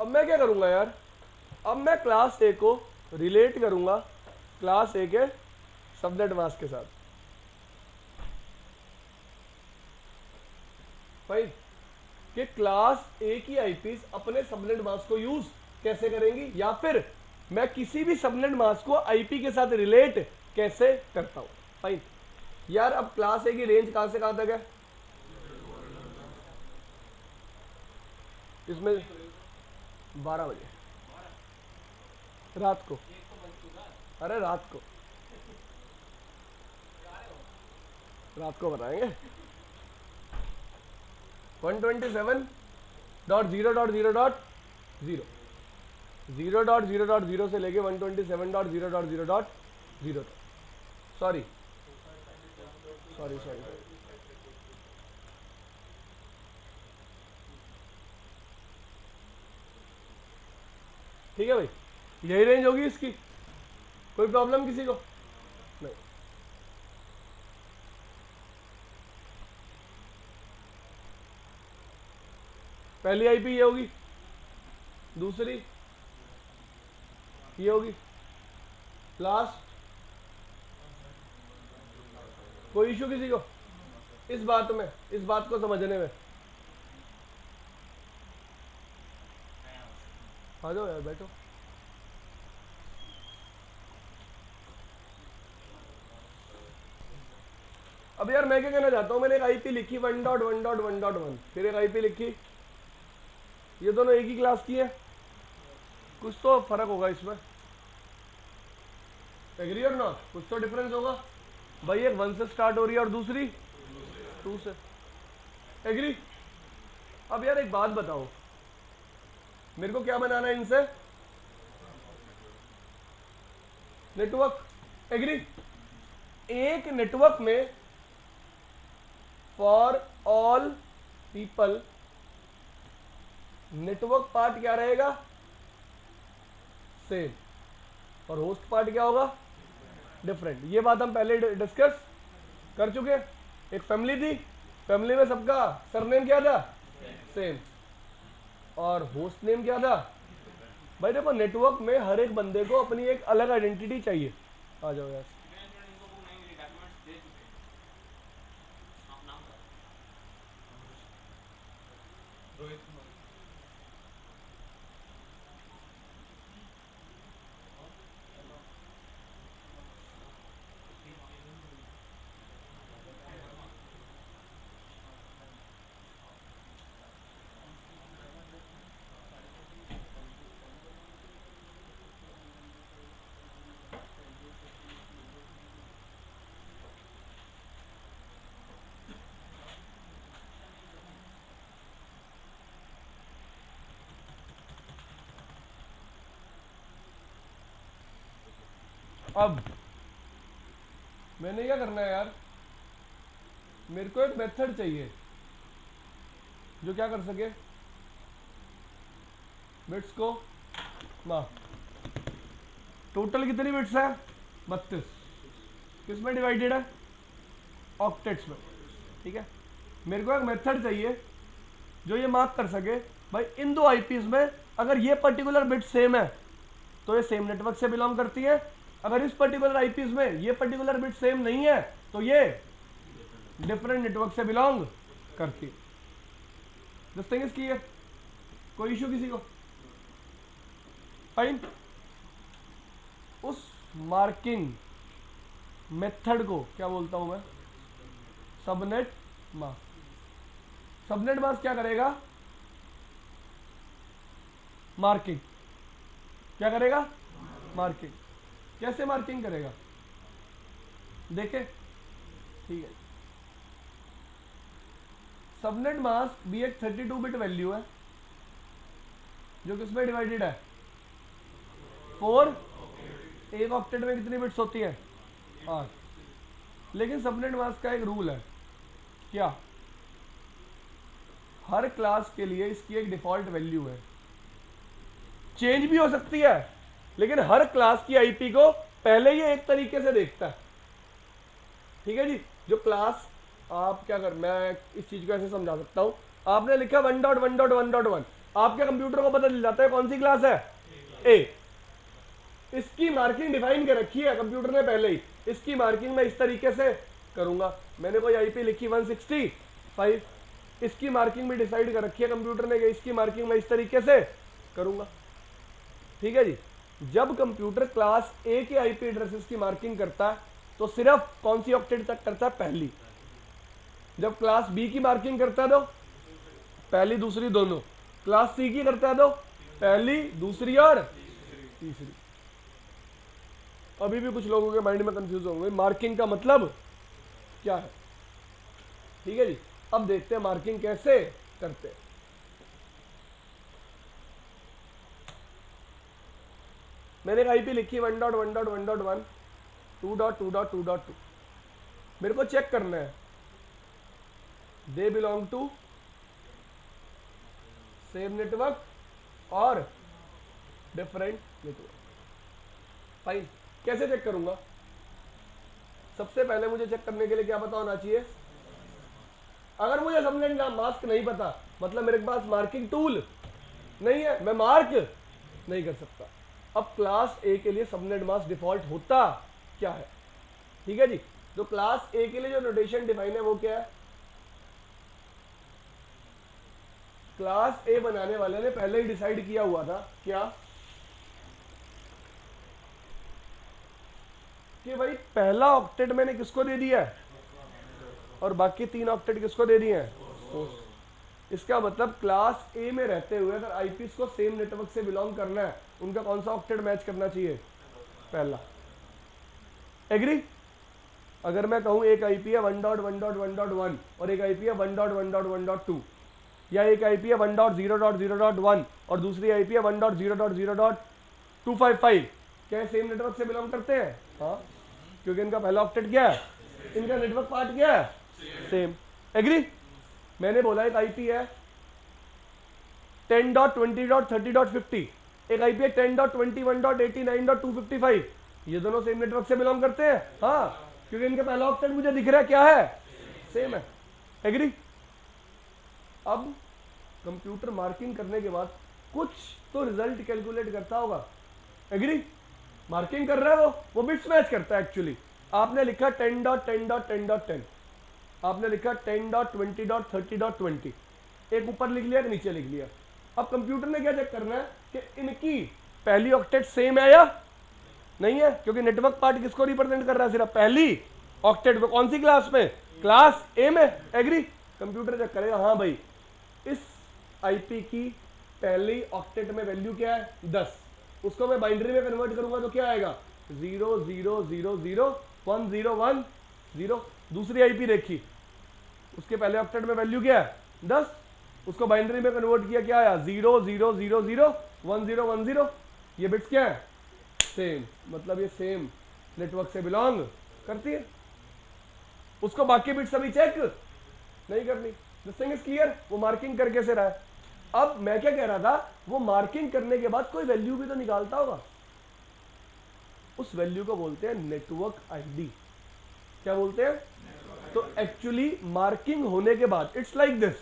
अब मैं क्या करूंगा यार, अब मैं क्लास ए को रिलेट करूंगा क्लास ए के सबनेट मास्क के साथ। भाई कि क्लास ए की आईपीस अपने सबनेट मास्क को यूज कैसे करेंगी, या फिर मैं किसी भी सबनेट मास्क को आईपी के साथ रिलेट कैसे करता हूं। फाइन यार, अब क्लास ए की रेंज कहां से कहां तक है, इसमें 12 बजे रात को, अरे रात को बताएंगे। 127.0.0.0 0.0.0 से लेके 127.0.0.0 तक। सॉरी सॉरी सॉरी, ठीक है भाई, यही रेंज होगी इसकी, कोई प्रॉब्लम किसी को नहीं। पहली आईपी ये होगी, दूसरी ये होगी, लास्ट। कोई इशू किसी को इस बात में, इस बात को समझने में। आ जाओ यार बैठो। अब यार मैं क्या कहना चाहता हूं, मैंने एक आईपी लिखी 1.1.1.1, फिर एक आईपी लिखी, ये दोनों एक ही क्लास की है, कुछ तो फर्क होगा इसमें, एग्री और नॉट, कुछ तो डिफरेंस होगा भाई। एक 1 से स्टार्ट हो रही है और दूसरी 2 से, एग्री। अब यार एक बात बताओ, मेरे को क्या बनाना है इनसे, नेटवर्क, एग्री। एक नेटवर्क में for all people network part क्या रहेगा, सेम, और होस्ट पार्ट क्या होगा, डिफरेंट। ये बात हम पहले डिस्कस कर चुके। एक फैमिली थी, फैमिली में सबका सरनेम क्या था, सेम, और होस्ट नेम क्या था। भाई देखो नेटवर्क में हर एक बंदे को अपनी एक अलग आइडेंटिटी चाहिए। आ जाओ यार, अब मैंने क्या करना है यार, मेरे को एक मेथड चाहिए जो क्या कर सके, बिट्स को माफ। टोटल कितनी बिट्स है, 32, किस में डिवाइडेड है, ऑक्टेट्स में, ठीक है। मेरे को एक मेथड चाहिए जो ये मार्क कर सके भाई इन दो आईपीज में अगर ये पर्टिकुलर बिट सेम है तो ये सेम नेटवर्क से बिलोंग करती है, अगर इस पर्टिकुलर आईपीज में ये पर्टिकुलर बिट सेम नहीं है तो ये डिफरेंट नेटवर्क से बिलोंग करती है। दिस थिंग इज क्लियर, कोई इशू किसी को, फाइन। उस मार्किंग मेथड को क्या बोलता हूं मैं, सबनेट मास्क। सबनेट मास्क क्या करेगा, मार्किंग, क्या करेगा, मार्किंग। कैसे मार्किंग करेगा, देखे, ठीक है। सबनेट मास्क भी एक 32 बिट वैल्यू है जो किसमें डिवाइडेड है, 4। एक ऑक्टेट में कितनी बिट्स होती है, 8। लेकिन सबनेट मास्क का एक रूल है, क्या, हर क्लास के लिए इसकी एक डिफॉल्ट वैल्यू है, चेंज भी हो सकती है, लेकिन हर क्लास की आईपी को पहले ये एक तरीके से देखता है, ठीक है जी। जो क्लास, आप क्या कर, मैं इस चीज को ऐसे समझा सकता हूं, आपने लिखा 1.1.1.1, आपके कंप्यूटर को पता चल जाता है कौन सी क्लास है, ए। इसकी मार्किंग डिफाइन कर रखी है कंप्यूटर ने पहले ही, इसकी मार्किंग मैं इस तरीके से करूंगा। मैंने कोई आईपी लिखी 165, इसकी मार्किंग भी डिसाइड कर रखी है कंप्यूटर ने कि इसकी मार्किंग मैं इस तरीके से करूंगा, ठीक है जी। जब कंप्यूटर क्लास ए के आईपी एड्रेसेस की मार्किंग करता है तो सिर्फ कौन सी ऑक्टेट तक करता है, पहली। जब क्लास बी की मार्किंग करता है तो पहली दूसरी दोनों, क्लास सी की करता है तो पहली दूसरी और तीसरी। अभी भी कुछ लोगों के माइंड में कंफ्यूज होंगे मार्किंग का मतलब क्या है, ठीक है जी। अब देखते हैं मार्किंग कैसे करते हैं। मैंने एक आईपी लिखी 1.1.1.1 2.2.2.2, मेरे को चेक करना है they belong to same network और डिफरेंट नेटवर्क, फाइन। कैसे चेक करूंगा, सबसे पहले मुझे चेक करने के लिए क्या पता होना चाहिए, अगर मुझे सबनेट मास्क नहीं पता मतलब मेरे पास मार्किंग टूल नहीं है, मैं मार्क नहीं कर सकता। अब क्लास ए के लिए सबनेट मास्क डिफॉल्ट होता क्या है, ठीक है जी। तो क्लास ए के लिए जो नोटेशन डिफाइन है वो क्या है, क्लास ए बनाने वाले ने पहले ही डिसाइड किया हुआ था क्या, कि भाई पहला ऑक्टेट मैंने किसको दे दिया है, और बाकी 3 ऑक्टेट किसको दे दिए हैं। इसका मतलब क्लास ए में रहते हुए अगर आईपीस को सेम नेटवर्क से बिलोंग करना है, उनका कौन सा ऑक्टेट मैच करना चाहिए, पहला। एग्री। अगर मैं कहूं एक आईपी है 1.1.1.1 और एक आईपी है 1.1.1.2, या एक आईपी है 1.0.0.1 और दूसरी आईपी है 1.0.0.255, क्या सेम नेटवर्क से बिलोंग करते हैं। हाँ, क्योंकि इनका पहला ऑक्टेट क्या है, इनका नेटवर्क पार्ट क्या है, सेम। एग्री। मैंने बोला एक आईपी है 10.20.30.50, एक आईपी है 10.21.89.255, ये दोनों सेम नेटवर्क से बिलोंग करते हैं। हाँ, क्योंकि इनका पहला ऑक्टेट मुझे दिख रहा है क्या है, सेम है। एग्री। अब कंप्यूटर मार्किंग करने के बाद कुछ तो रिजल्ट कैलकुलेट करता होगा। एग्री। मार्किंग कर रहा है वो बिट्स मैच करता है। एक्चुअली आपने लिखा 10.10.10.10, आपने लिखा 10.20.30.20, एक ऊपर लिख लिया, एक नीचे लिख लिया। अब कंप्यूटर ने क्या चेक करना है कि इनकी पहली ऑक्टेट सेम है या नहीं है, क्योंकि नेटवर्क पार्ट किसको रिप्रेजेंट कर रहा है, सिर्फ पहली ऑक्टेट को। कौन सी क्लास में, क्लास ए में। एग्री। कंप्यूटर चेक करेगा, हाँ भाई इस आईपी की पहली ऑक्टेट में वैल्यू क्या है 10, उसको मैं बाइनरी में कन्वर्ट करूंगा तो क्या आएगा 000010110। दूसरी आईपी देखी, उसके पहले ऑक्टेट में वैल्यू क्या है 10, उसको बाइनरी में कन्वर्ट किया, क्या आया 00001010। ये बिट्स क्या है, सेम, मतलब ये सेम नेटवर्क से बिलोंग करती है। उसको बाकी बिट्स अभी चेक नहीं करनी। This thing is clear. वो मार्किंग करके से रहा है। अब मैं क्या कह रहा था, वो मार्किंग करने के बाद कोई वैल्यू भी तो निकालता होगा, उस वैल्यू को बोलते हैं नेटवर्क आईडी। क्या बोलते हैं, तो एक्चुअली मार्किंग होने के बाद it's like this,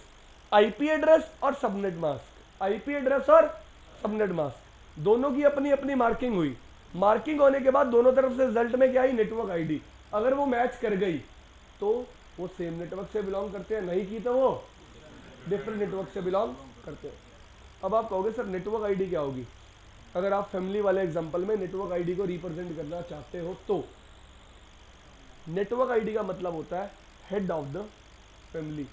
IP address और सबनेट मास्क, आईपी एड्रेस और सबनेट मास्क दोनों की अपनी अपनी मार्किंग हुई। मार्किंग होने के बाद दोनों तरफ से रिजल्ट में क्या आई, नेटवर्क आईडी। अगर वो मैच कर गई तो वो सेम नेटवर्क से बिलोंग करते हैं, नहीं की तो वो डिफरेंट नेटवर्क से बिलोंग करते हैं। अब आप कहोगे सर नेटवर्क आईडी क्या होगी, अगर आप फैमिली वाले एग्जांपल में नेटवर्क आईडी को रिप्रेजेंट करना चाहते हो तो नेटवर्क आईडी का मतलब होता है हेड ऑफ द फैमिली।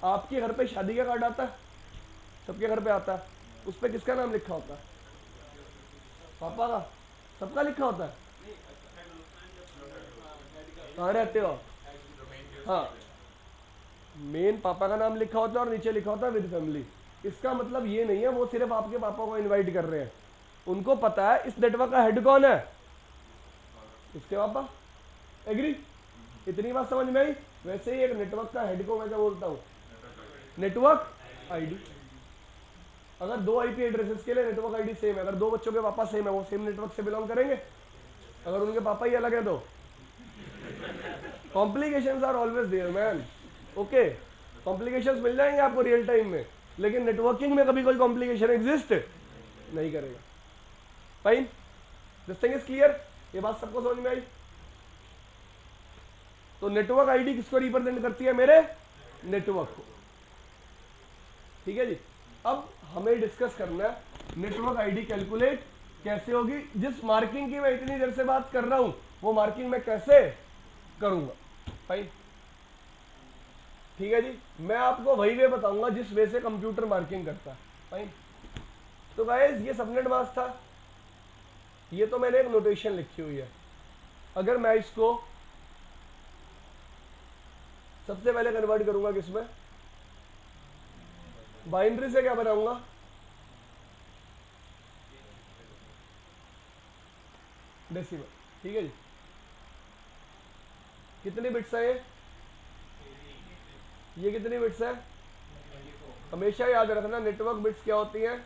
आपके घर पे शादी का कार्ड आता है, सबके घर पे आता है, उस पर किसका नाम लिखा होता है, पापा का, सबका लिखा होता है। कहाँ रहते हो, हाँ, मेन पापा का नाम लिखा होता है और नीचे लिखा होता है विद फैमिली। इसका मतलब ये नहीं है वो सिर्फ आपके पापा को इनवाइट कर रहे हैं, उनको पता है इस नेटवर्क का हेड कौन है, इसके पापा। एग्री। इतनी बात समझ में आई। वैसे ही एक नेटवर्क का हेड को मैं क्या बोलता हूँ, नेटवर्क आईडी। अगर दो आईपी एड्रेसेस के लिए नेटवर्क आईडी सेम है, अगर दो बच्चों के पापा सेम है, वो सेम नेटवर्क से बिलोंग करेंगे। अगर उनके पापा ही अलग है तो complications are always there man. Okay, complications मिल जाएंगे आपको रियल टाइम में, लेकिन नेटवर्किंग में कभी कोई कॉम्प्लिकेशन एग्जिस्ट नहीं करेगा। Fine, this thing is clear. ये बात सबको समझ में आई। तो नेटवर्क आईडी किसको रिप्रेजेंट करती है, मेरे नेटवर्क को। ठीक है जी। अब हमें डिस्कस करना है नेटवर्क आईडी कैलकुलेट कैसे होगी। जिस मार्किंग की मैं इतनी देर से बात कर रहा हूं वो मार्किंग मैं कैसे करूंगा। फाइन, ठीक है जी। मैं आपको वही वे बताऊंगा जिस वे से कंप्यूटर मार्किंग करता है। फाइन। तो गाइस ये सबनेट मास्क था, ये तो मैंने एक नोटेशन लिखी हुई है। अगर मैं इसको सबसे पहले कन्वर्ट करूंगा किसमें, बाइनरी से क्या बनाऊंगा, डेसिमल। ठीक है जी। कितने बिट्स है ये कितनी बिट्स है, हमेशा याद रखना नेटवर्क बिट्स क्या होती हैं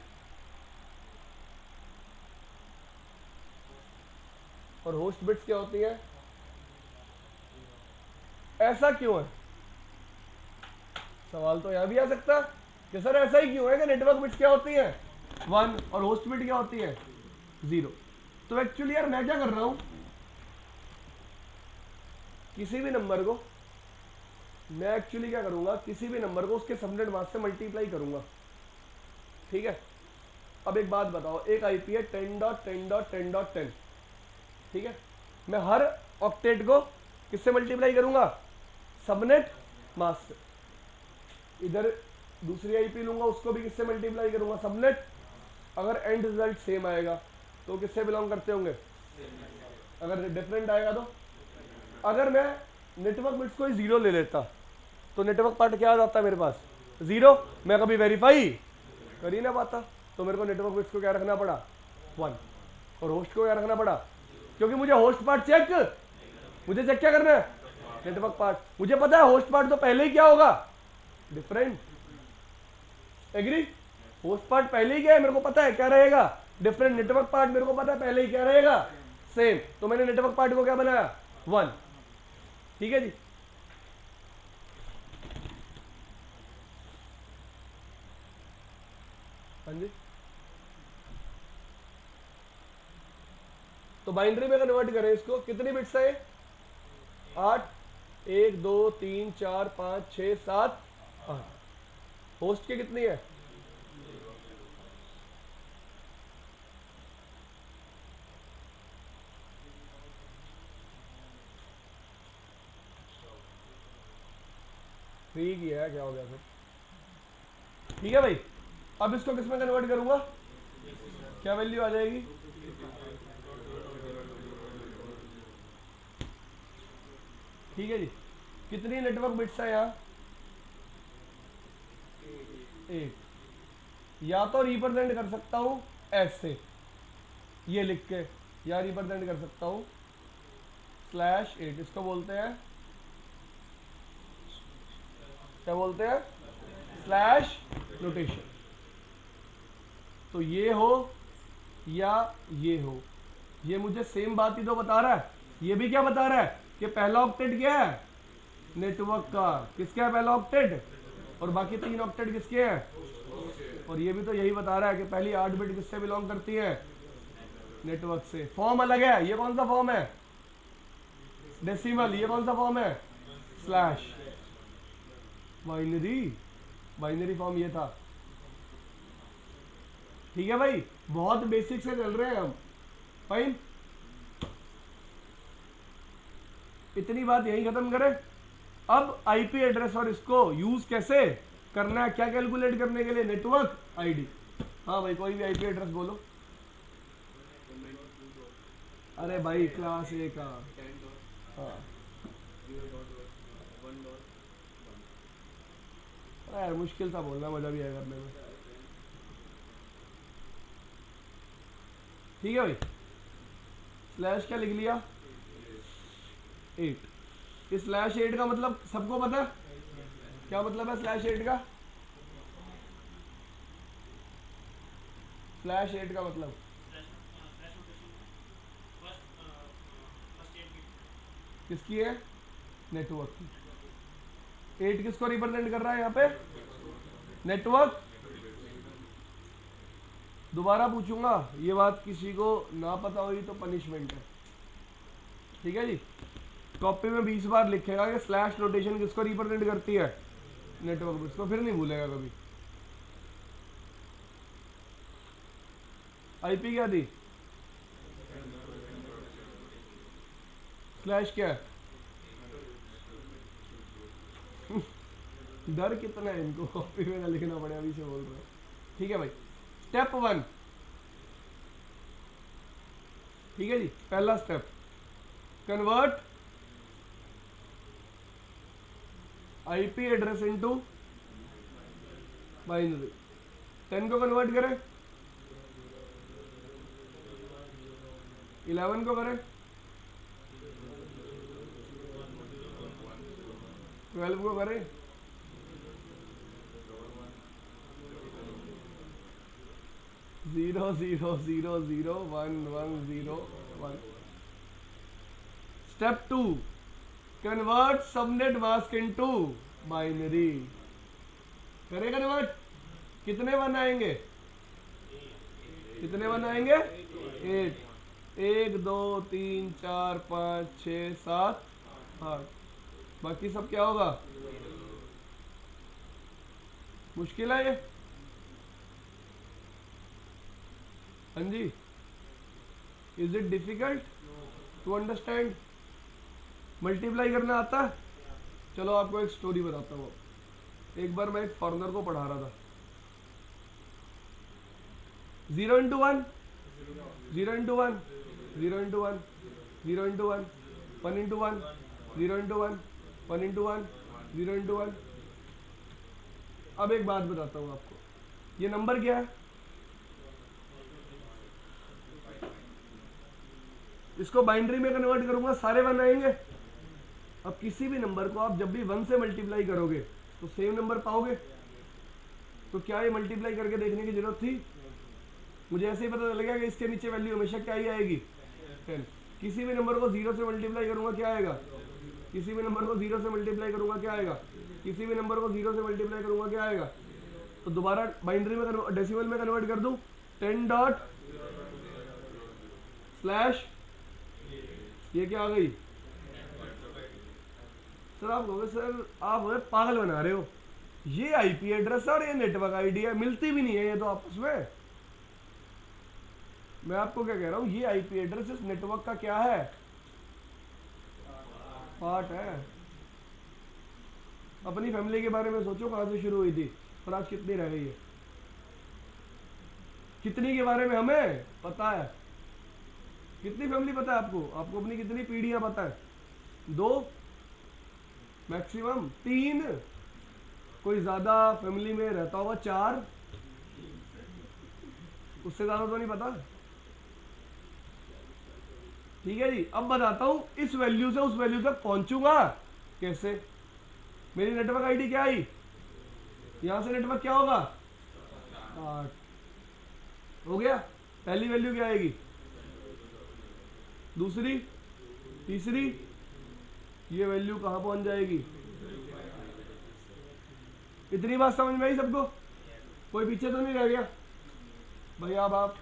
और होस्ट बिट्स क्या होती हैं। ऐसा क्यों है, सवाल तो यहां भी आ सकता है कि सर ऐसा ही क्यों है कि नेटवर्क बिट्स क्या होती हैं 1 और होस्ट बिट क्या होती है 0। तो एक्चुअली यार मैं क्या कर रहा हूं, किसी भी नंबर को मैं एक्चुअली क्या करूंगा, किसी भी नंबर को उसके सबनेट मास्क से मल्टीप्लाई करूंगा। ठीक है। अब एक बात बताओ, एक आईपी है 10.10.10.10, ठीक है। मैं हर ऑक्टेट को किससे मल्टीप्लाई करूंगा, सबनेट मास्क से। इधर दूसरी आईपी लूंगा, उसको भी किससे मल्टीप्लाई करूंगा, सबनेट। अगर एंड रिजल्ट सेम आएगा तो किससे बिलोंग करते होंगे, अगर डिफरेंट आएगा तो। अगर मैं नेटवर्क बिट्स को ही जीरो ले लेता तो नेटवर्क पार्ट क्या आ जाता है मेरे पास, जीरो। मैं कभी वेरीफाई कर ही ना पाता, तो मेरे को नेटवर्क बिट्स को क्या रखना पड़ा, 1। और होस्ट को क्या रखना पड़ा, क्योंकि मुझे होस्ट पार्ट चेक, मुझे चेक क्या करना है, नेटवर्क पार्ट। मुझे पता है होस्ट पार्ट तो पहले ही क्या होगा, डिफरेंट। एग्री, होस्ट पार्ट पहले ही क्या है मेरे को पता है क्या रहेगा, डिफरेंट। नेटवर्क पार्ट मेरे को पता है पहले ही क्या रहेगा, सेम। तो मैंने नेटवर्क पार्ट को क्या बनाया, 1। ठीक है जी। हाँ जी, तो बाइनरी में कन्वर्ट करें इसको, कितनी बिट्स है, 8। 1 2 3 4 5 6 7 8। होस्ट की कितनी है, ठीक ही है, क्या हो गया फिर। ठीक है भाई, अब इसको किस में कन्वर्ट करूंगा, क्या वैल्यू आ जाएगी, ठीक है जी। कितनी नेटवर्क बिट्स है यहाँ, 1। या तो रिप्रेजेंट कर सकता हूं ऐसे, ये लिख के, या रिप्रेजेंट कर सकता हूं /8। इसको बोलते हैं, क्या बोलते हैं, स्लैश नोटेशन। तो ये हो या ये हो, ये मुझे सेम बात ही तो बता रहा है। ये भी क्या बता रहा है कि पहला ऑक्टेट क्या है, नेटवर्क का। किसका है पहला ऑक्टेट, और बाकी 3 ऑक्टेट किसके हैं। और ये भी तो यही बता रहा है कि पहली 8 बिट किससे बिलोंग करती है, नेटवर्क से। फॉर्म अलग है, ये कौन सा फॉर्म है, डेसिमल। ये कौन सा फॉर्म है, स्लैश। बाइनरी, बाइनरी फॉर्म ये था। ठीक है भाई, बहुत बेसिक से चल रहे हैं हम, फाइन। इतनी बात यही खत्म करें। अब आईपी एड्रेस और इसको यूज कैसे करना है, क्या कैलकुलेट करने के लिए, नेटवर्क आईडी। हाँ भाई, कोई भी आईपी एड्रेस बोलो। अरे भाई क्लास ए का, हाँ। अरे यार मुश्किल सा बोलना, मजा भी आएगा करने में। ठीक है भाई, स्लैश क्या लिख लिया, 8। इस /8 का मतलब सबको पता है, क्या मतलब है /8 का, /8 का मतलब किसकी है, नेटवर्क की। 8 किसको रिप्रेजेंट कर रहा है यहाँ पे, नेटवर्क। दोबारा पूछूंगा, ये बात किसी को ना पता हुई तो पनिशमेंट है। ठीक है जी, कॉपी में 20 बार लिखेगा कि स्लैश नोटेशन किसको रिप्रेजेंट करती है, नेटवर्क। इसको फिर नहीं भूलेगा कभी। आईपी क्या थी, स्लैश क्या है, डर कितना है इनको, कॉपी में ना लिखना पड़े, अभी से बोल रहे हैं। ठीक है भाई, स्टेप 1। ठीक है जी, पहला step, convert IP address into binary. 10 को कन्वर्ट करें, 11 को करें, 12 को करें, 0 0 0 0 1 1 0 1। Step 2, convert subnet mask into binary. करें कन्वर्ट, कितने 1 आएंगे, कितने 1 आएंगे, 8। 1 2 3 4 5 6 7 8। बाकी सब क्या होगा, मुश्किल है ये। हाँ जी, is it difficult to understand, multiply करना आता है, चलो आपको एक स्टोरी बताता हूँ। एक बार मैं एक फॉरनर को पढ़ा रहा था। 0 into 1, 0 into 1, 0 into 1, 0 into 1, 1 into 1, 0 into 1, 1 into 1, 0 into 1। अब एक बात बताता हूँ आपको, ये नंबर क्या है? इसको बाइनरी में कन्वर्ट करूंगा, सारे 1 आएंगे। अब किसी भी नंबर को आप जब भी 1 से मल्टीप्लाई करोगे तो सेम नंबर पाओगे। तो क्या ये मल्टीप्लाई करके देखने की जरूरत थी? मुझे ऐसे ही पता चलेगा कि इसके नीचे वैल्यू हमेशा क्या ही आएगी, 10। किसी भी नंबर को 0 से मल्टीप्लाई करूंगा क्या आएगा? किसी भी नंबर को 0 से मल्टीप्लाई करूंगा क्या आएगा? किसी भी नंबर को 0 से मल्टीप्लाई करूंगा क्या आएगा? तो दोबारा बाइनरी में डेसिमल में कन्वर्ट कर दूं, 10 डॉट स्लैश, ये क्या आ गई? सर आप कहोगे सर आप हमें पागल बना रहे हो, ये आईपी एड्रेस और ये नेटवर्क आईडी है, मिलती भी नहीं है ये तो आपस में। मैं आपको क्या कह रहा हूं, ये आईपी एड्रेस इस नेटवर्क का क्या है? पार्ट है। अपनी फैमिली के बारे में सोचो, कहां से शुरू हुई थी और आज कितनी रह गई है। कितनी के बारे में हमें पता है? कितनी फैमिली पता है आपको? आपको अपनी कितनी पीढ़ियां पता है? 2, मैक्सिमम 3, कोई ज्यादा फैमिली में रहता होगा 4, उससे ज्यादा तो नहीं पता। ठीक है जी, अब बताता हूं इस वैल्यू से उस वैल्यू तक पहुंचूंगा कैसे। मेरी नेटवर्क आईडी क्या आई? यहां से नेटवर्क क्या होगा? 8 हो गया। पहली वैल्यू क्या आएगी? दूसरी, तीसरी, ये वैल्यू कहां पहुंच जाएगी? इतनी बात समझ में आई सबको? कोई पीछे तो नहीं रह गया भाई? अब आप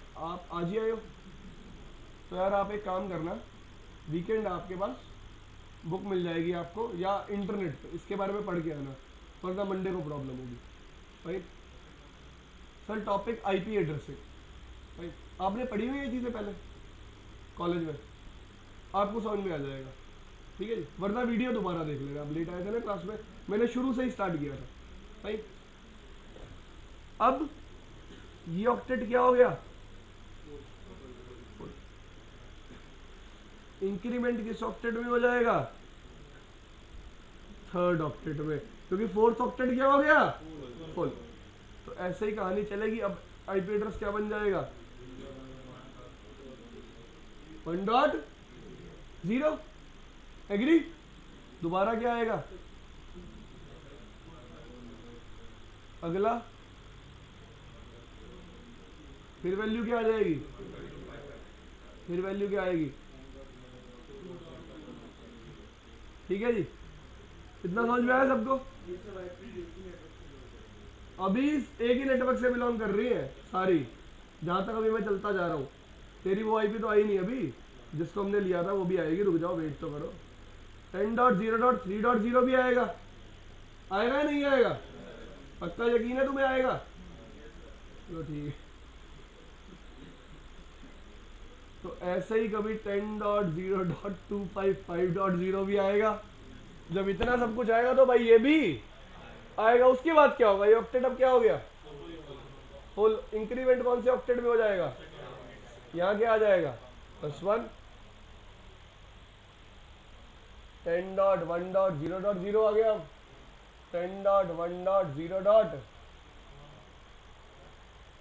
आज ही आए हो तो यार आप एक काम करना, वीकेंड आपके पास बुक मिल जाएगी आपको या इंटरनेट पे, इसके बारे में पढ़ के आना, वरना मंडे को प्रॉब्लम होगी भाई। सर टॉपिक आईपी एड्रेसिंग, भाई आपने पढ़ी हुई ये चीज़ें पहले कॉलेज में, आपको समझ में आ जाएगा। ठीक है जी, वरना वीडियो दोबारा देख लेना। आप लेट आए थे ना क्लास में, मैंने शुरू से ही स्टार्ट किया था भाई। अब ये ऑक्टेट क्या हो गया? इंक्रीमेंट किस ऑक्टेट में हो जाएगा? थर्ड ऑक्टेट में, क्योंकि फोर्थ ऑक्टेट क्या हो गया? फुल। तो ऐसे ही कहानी चलेगी। अब आईपी एड्रेस क्या बन जाएगा? 1.0। एग्री? दोबारा क्या आएगा? अगला, फिर वैल्यू क्या आ जाएगी? फिर वैल्यू क्या आएगी? ठीक है जी, इतना समझ में आया सबको? अभी एक ही नेटवर्क से बिलोंग कर रही है सारी, जहां तक अभी मैं चलता जा रहा हूं। तेरी वो आईपी तो आई नहीं अभी, जिसको हमने लिया था वो भी आएगी, रुक जाओ वेट तो करो। 10.0.3.0 भी आएगा। आएगा या नहीं आएगा? पक्का यकीन है तुम्हें आएगा? चलो ठीक है। तो ऐसे ही कभी 10.0.255.0 भी आएगा। जब इतना सब कुछ आएगा तो भाई ये भी आएगा। उसके बाद क्या होगा? ये ऑक्टेट अब क्या हो गया? फुल। इंक्रीमेंट कौन से ऑक्टेट में हो जाएगा? यहाँ क्या आ जाएगा? +1। 10.1.0.0 आ गया। 10.1.0.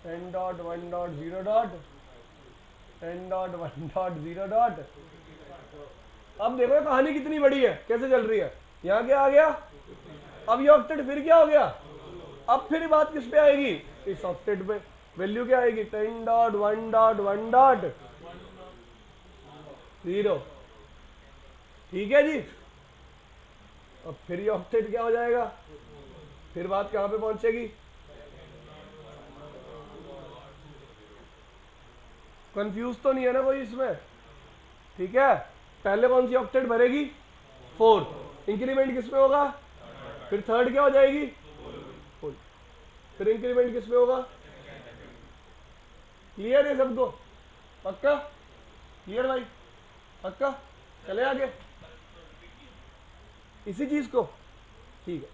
10.1.0. 10.1.0. अब देखो कहानी कितनी बड़ी है, कैसे चल रही है। यहाँ क्या आ गया? अब ये ऑक्टेट फिर क्या हो गया? अब फिर बात किस पे आएगी? इस ऑक्टेट पे। वैल्यू क्या आएगी? 10.1.1.0। ठीक है जी। अब फिर ये ऑक्टेट क्या हो जाएगा? फिर बात कहां पे पहुंचेगी? कंफ्यूज तो नहीं है ना कोई इसमें? ठीक है, पहले कौन सी ऑक्टेट भरेगी? 4। इंक्रीमेंट किस में होगा? फिर थर्ड क्या हो जाएगी? फुल। फिर इंक्रीमेंट किस में होगा? क्लियर है सबको? पक्का? क्लियर भाई? पक्का? चले आगे इसी चीज को। ठीक है,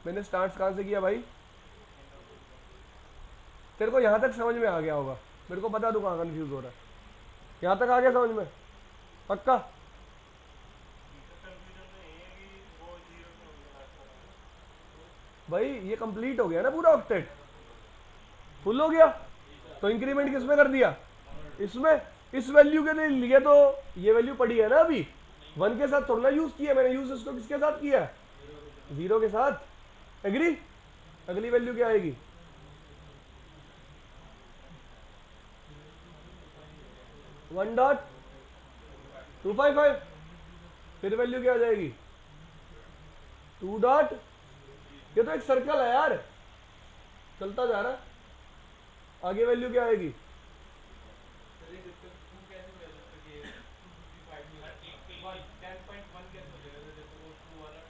मैंने स्टार्ट कहां से किया भाई? तेरे को यहां तक समझ में आ गया होगा, मेरे को बता दू कहां कंफ्यूज हो रहा है। यहां तक आ गया समझ में? पक्का? भाई ये कंप्लीट हो गया ना पूरा ऑक्टेट, फुल हो गया, तो इंक्रीमेंट किसमें कर दिया? इसमें। इस वैल्यू के लिए लिए तो ये वैल्यू पड़ी है ना अभी, 1 के साथ थोड़ा यूज किया मैंने, यूज इसको किसके साथ किया? 0 के साथ। एग्री? अगली वैल्यू क्या आएगी? 1.255। फिर वैल्यू क्या आ जाएगी? 2 डॉट, ये तो एक सर्कल है यार, चलता जा रहा है। आगे वैल्यू क्या आएगी?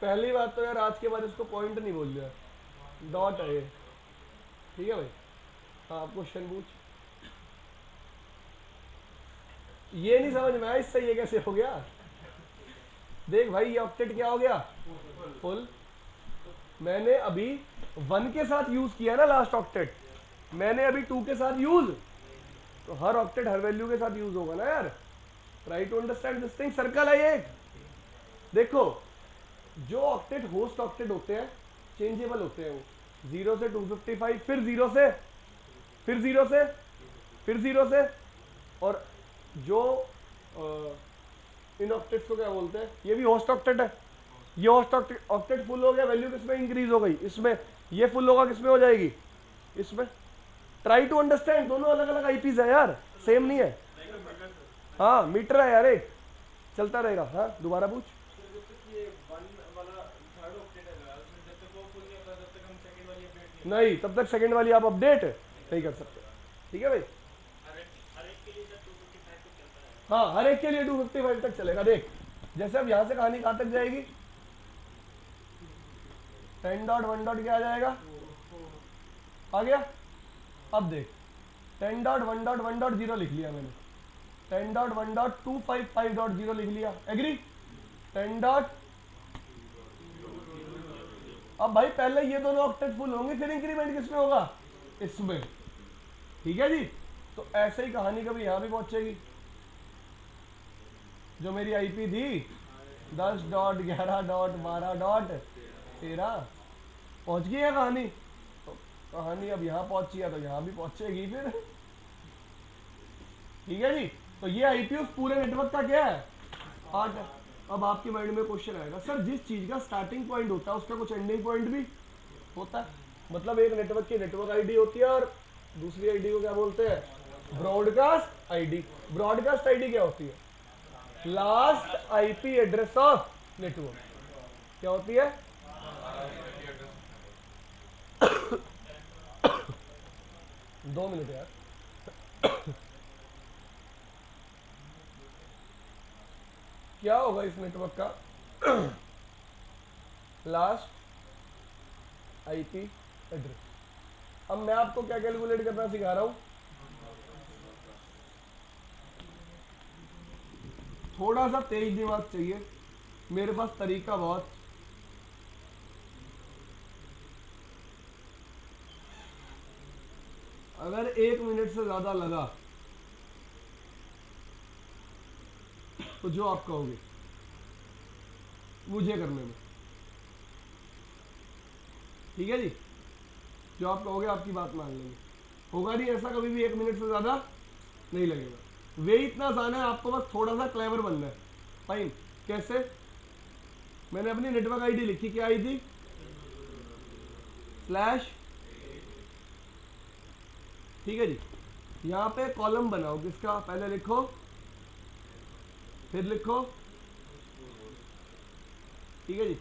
पहली बात तो यार आज के बाद इसको पॉइंट नहीं बोल दिया, डॉट है ये। ठीक है भाई, हाँ आप क्वेश्चन पूछ। ये नहीं समझ में आया इससे ये कैसे हो गया? देख भाई ये ऑक्टेट क्या हो गया? फुल। मैंने अभी 1 के साथ यूज किया ना लास्ट ऑक्टेट, मैंने अभी 2 के साथ यूज, तो हर ऑक्टेट हर वैल्यू के साथ यूज होगा ना यार। Try to understand this thing. Circle है ये। देखो जो ऑक्टेट होस्ट ऑक्टेट होते हैं चेंजेबल होते हैं, वो 0 से 255, फिर 0 से, फिर 0 से, फिर 0 से, और जो इन ऑक्टेट्स को क्या बोलते हैं, ये भी होस्ट ऑक्टेट है। ये होस्ट ऑक्टेट फुल हो गया, वैल्यू किसमें इंक्रीज हो गई? इसमें। ये फुल होगा किसमें हो जाएगी? इसमें। ट्राई टू अंडरस्टैंड, दोनों अलग अलग आईपीज है यार, सेम नहीं है। हाँ मीटर है यार एक, चलता रहेगा। हाँ दोबारा पूछ। नहीं, तब तक सेकंड वाली आप अपडेट नहीं कर सकते। ठीक है भाई? हाँ हर एक के लिए 255 तक चलेगा। देख जैसे अब यहां से कहानी कहां तक जाएगी? 10 डॉट 1 डॉट क्या आ जाएगा? आ गया। अब देख 10 डॉट 1 डॉट 1 डॉट 0 लिख लिया मैंने, 10 डॉट 1 डॉट 255 डॉट 0 लिख लिया। एग्री? 10 डॉट, अब भाई पहले ये दोनों ऑक्टेट फुल होंगे, फिर इंक्रीमेंट किसमें होगा? इसमें। ठीक है जी? तो ऐसे ही कहानी कभी यहां भी पहुंचेगी। जो मेरी आईपी थी 10 डॉट 11 डॉट 12 डॉट 13, पहुंच गई है कहानी, तो कहानी अब यहां पहुंची है तो यहां भी पहुंचेगी फिर। ठीक है जी? तो ये आईपी उस पूरे नेटवर्क का क्या है? 8 है। अब आपके माइंड में क्वेश्चन आएगा, सर जिस चीज का स्टार्टिंग पॉइंट होता है उसका कुछ एंडिंग पॉइंट भी होता है। मतलब एक नेटवर्क की नेटवर्क आईडी होती है और दूसरी आईडी को क्या बोलते हैं? Broadcast ID. ब्रॉडकास्ट आईडी क्या होती है? Last IP address of network. क्या होती है? 2 मिनट यार। क्या होगा इस नेटवर्क का? Last IP address. अब मैं आपको क्या कैलकुलेट करना सिखा रहा हूं, थोड़ा सा तेज दिमाग चाहिए, मेरे पास तरीका बहुत। अगर 1 मिनट से ज्यादा लगा तो जो आप कहोगे मुझे करने में, ठीक है जी? जो आप कहोगे आपकी बात मान लेंगे। होगा नहीं ऐसा कभी भी 1 मिनट से ज्यादा नहीं लगेगा। वे इतना आसान है, आपको बस थोड़ा सा क्लेवर बनना है। फाइन। कैसे? मैंने अपनी नेटवर्क आईडी लिखी, क्या आई थी? स्लैश, ठीक है जी? यहां पे कॉलम बनाओ, किसका? पहले लिखो, फिर लिखो, ठीक है जी?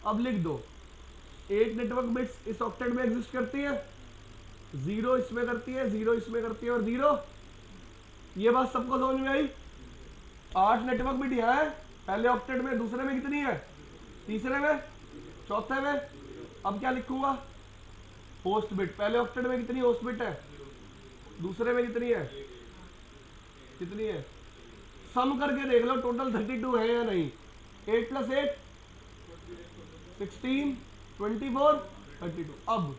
अब लिख दो 8 नेटवर्क बिट्स इस ऑक्टेट में एग्जिस्ट करती है, 0 इसमें करती है, 0 इसमें करती है और 0। ये बात सबको समझ में आई? 8 नेटवर्क बिट यहां है पहले ऑक्टेट में, दूसरे में कितनी है? तीसरे में, चौथे में। अब क्या लिखूंगा? Host bit. पहले ऑक्टेट में कितनी होस्ट बिट है? दूसरे में कितनी है? कितनी है? सम करके देख लो टोटल 32 है या नहीं। 8 + 8 16, 24, 32। अब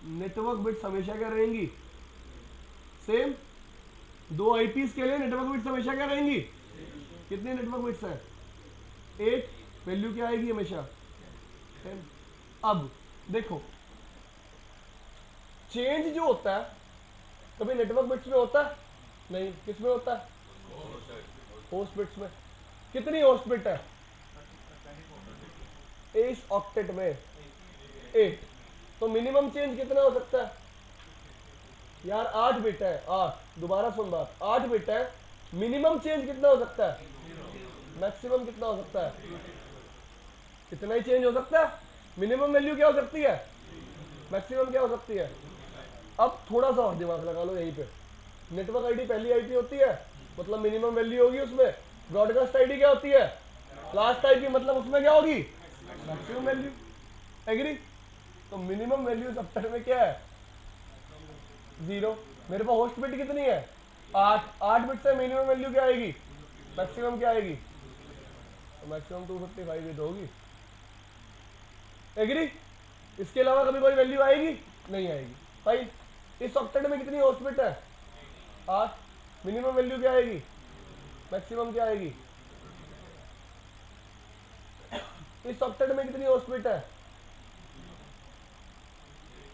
नेटवर्क बिट्स हमेशा क्या रहेंगी? सेम। दो आईपीस के लिए नेटवर्क बिट्स हमेशा क्या रहेंगी? कितने नेटवर्क बिट्स हैं? 8। वैल्यू क्या आएगी हमेशा? 10। अब देखो, चेंज जो होता है कभी नेटवर्क बिट्स में होता है? नहीं। किस में होता है? होस्ट बिट्स में। कितनी होस्ट बिट है इस ऑक्टेट में? 8। तो मिनिमम चेंज कितना हो सकता है यार? 8 बिट है। 8। दोबारा सुन बात, 8 बिट है। मिनिमम चेंज कितना हो सकता है? मैक्सिमम कितना हो सकता है? इतना ही चेंज हो सकता है। मिनिमम वैल्यू क्या हो सकती है? मैक्सिमम क्या हो सकती है? अब थोड़ा सा और दिमाग लगा लो यहीं पे। नेटवर्क आईडी पहली आईपी होती है, मतलब मिनिमम वैल्यू होगी उसमें। ब्रॉडकास्ट आईडी क्या होती है? लास्ट आईपी, मतलब उसमें क्या होगी? Maximum value. एग्री? तो मिनिमम वैल्यू सब में क्या है? 0। मेरे पास होस्ट बिट कितनी है? 8। 8 बिट से मिनिमम वैल्यू क्या आएगी? मैक्सिमम क्या आएगी? तो मैक्सिमम 255 ही तो होगी। एग्री? इसके अलावा कभी कोई वैल्यू आएगी? नहीं आएगी। भाई इस ऑक्टेट में कितनी होस्ट बिट है? 8। मिनिमम वैल्यू क्या आएगी? मैक्सिमम क्या आएगी? इस ऑक्टेट में कितनी होस्ट बिट है?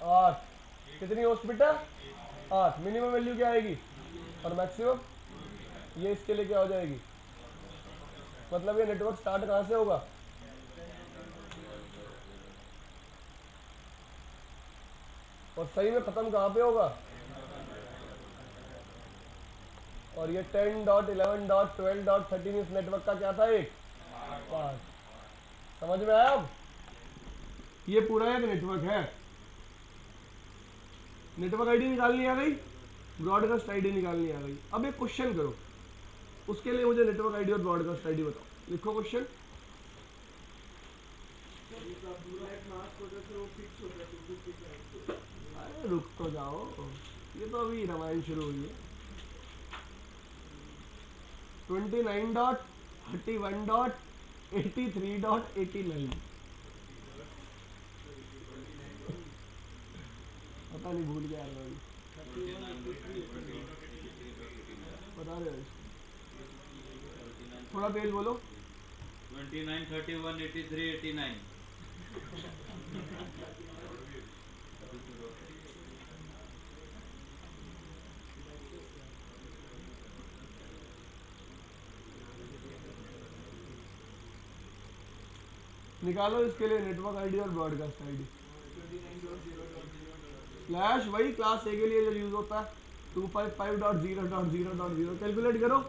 8। कितनी होस्ट बिट है? 8। मिनिमम वैल्यू क्या आएगी? और मैक्सिमम? ये इसके लिए क्या हो जाएगी? मतलब ये नेटवर्क स्टार्ट कहां से होगा? और सही में खत्म कहां पे होगा? और ये 10.11.12.13 इस नेटवर्क का क्या था? एक पार्ट। समझ में आया? अब ये पूरा एक नेटवर्क है। नेटवर्क आईडी निकालनी आ गई, ब्रॉडकास्ट आईडी निकालनी आ गई। अब एक क्वेश्चन करो, उसके लिए मुझे नेटवर्क आईडी और ब्रॉडकास्ट आईडी बताओ। लिखो क्वेश्चन। अरे रुक तो जाओ, ये तो अभी रामायण शुरू हुई है। 29.31.83.89। पता नहीं, भूल गया यार। बता रहे हो? थोड़ा तेज बोलो। 29, 31, 83, 89। निकालो इसके लिए नेटवर्क आईडी और ब्रॉडकास्ट आईडी। स्लैश वही क्लास ए के लिए जो यूज होता है, 255.0.0.0। कैलकुलेट करो।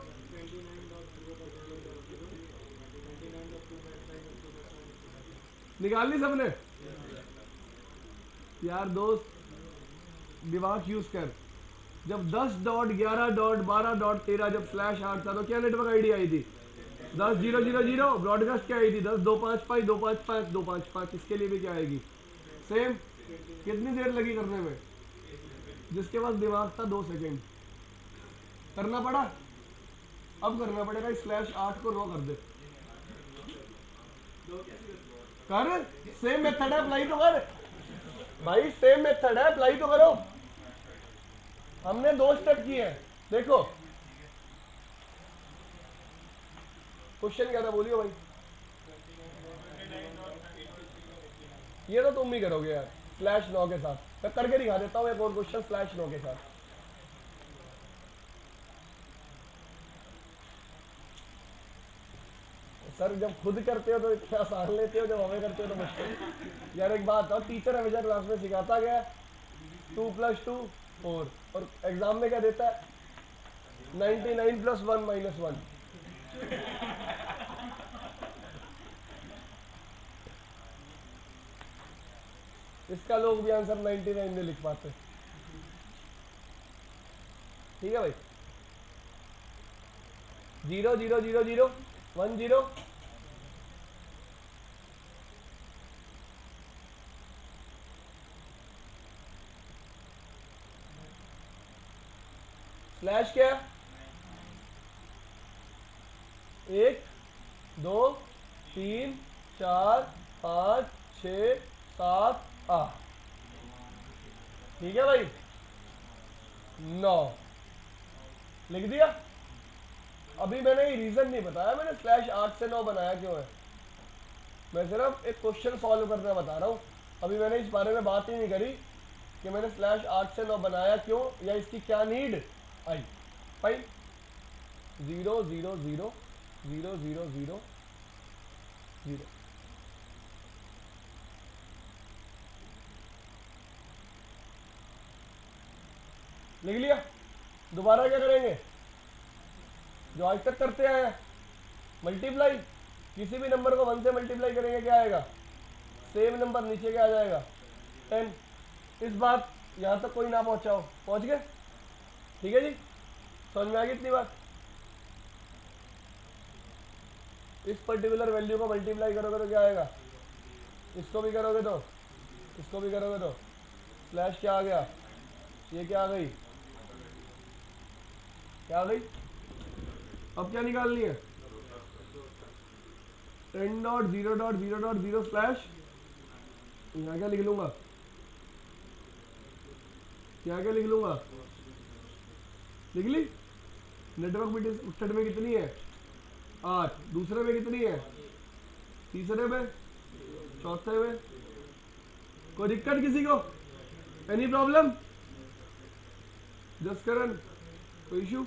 निकाल ली सबने? यार दोस्त दिमाग यूज कर। जब 10.11.12.13 जब स्लैश 8 था तो क्या नेटवर्क आईडी आई थी? 10.0.0.0। ब्रॉडकास्ट क्या आई थी? 10.255 255 255। इसके लिए भी क्या आएगी? सेम। कितनी देर लगी करने में? जिसके पास दिमाग था 2 सेकेंड। करना पड़ा? अब करना पड़ेगा। स्लैश 8 को 9 कर दे। कर। सेम मेथड है, अप्लाई तो कर भाई। सेम मेथड है, अप्लाई तो करो। हमने 2 स्टेप किए हैं। देखो क्वेश्चन क्या था, बोलियो भाई। ये तो तुम भी करोगे यार, स्लैश 9 के साथ। मैं करके दिखा देता हूँ एक और क्वेश्चन स्लैश 9 के साथ। सर जब खुद करते हो तो इतना आसान लेते हो, जब हमें करते हो तो मुश्किल। यार एक बात और, टीचर हमेशा क्लास में सिखाता गया 2 + 2 4, और एग्जाम में क्या देता है? 99 + 1 - 1। इसका लोग भी आंसर 99 नहीं लिख पाते। ठीक है भाई। 0 0 0 0 1 0। स्लैश क्या? 1 2 3 4 5 6 7 8, ठीक है भाई, 9 लिख दिया। अभी मैंने ये रीजन नहीं बताया, मैंने स्लैश 8 से 9 बनाया क्यों है, मैं सिर्फ एक क्वेश्चन सॉल्व करना बता रहा हूँ। अभी मैंने इस बारे में बात ही नहीं करी कि मैंने स्लैश 8 से 9 बनाया क्यों या इसकी क्या नीड आई। फाइन, 0 0 0 0 0 0 0, लिख लिया। दोबारा क्या करेंगे, जो आज तक करते आए हैं, मल्टीप्लाई, किसी भी नंबर को 1 से मल्टीप्लाई करेंगे क्या आएगा, सेम नंबर नीचे क्या आ जाएगा 10। इस बात यहाँ तक कोई ना पहुँचाओ, पहुँच गए, ठीक है जी, समझ में आ गई इतनी बात। इस पर्टिकुलर वैल्यू को मल्टीप्लाई करोगे तो क्या आएगा, इसको भी करोगे तो, इसको भी करोगे तो स्लैश क्या आ गया, ये क्या आ गई, क्या आ गई। अब क्या निकालनी है, 10.0.0.0 स्लैश, यहाँ क्या लिख लूंगा, क्या क्या लिख लूंगा, लिख ली। नेटवर्क बिट में कितनी है 8, दूसरे में कितनी है, तीसरे में, चौथे में, कोई दिक्कत किसी को, एनी प्रॉब्लम, जसकरण, कोई इशू।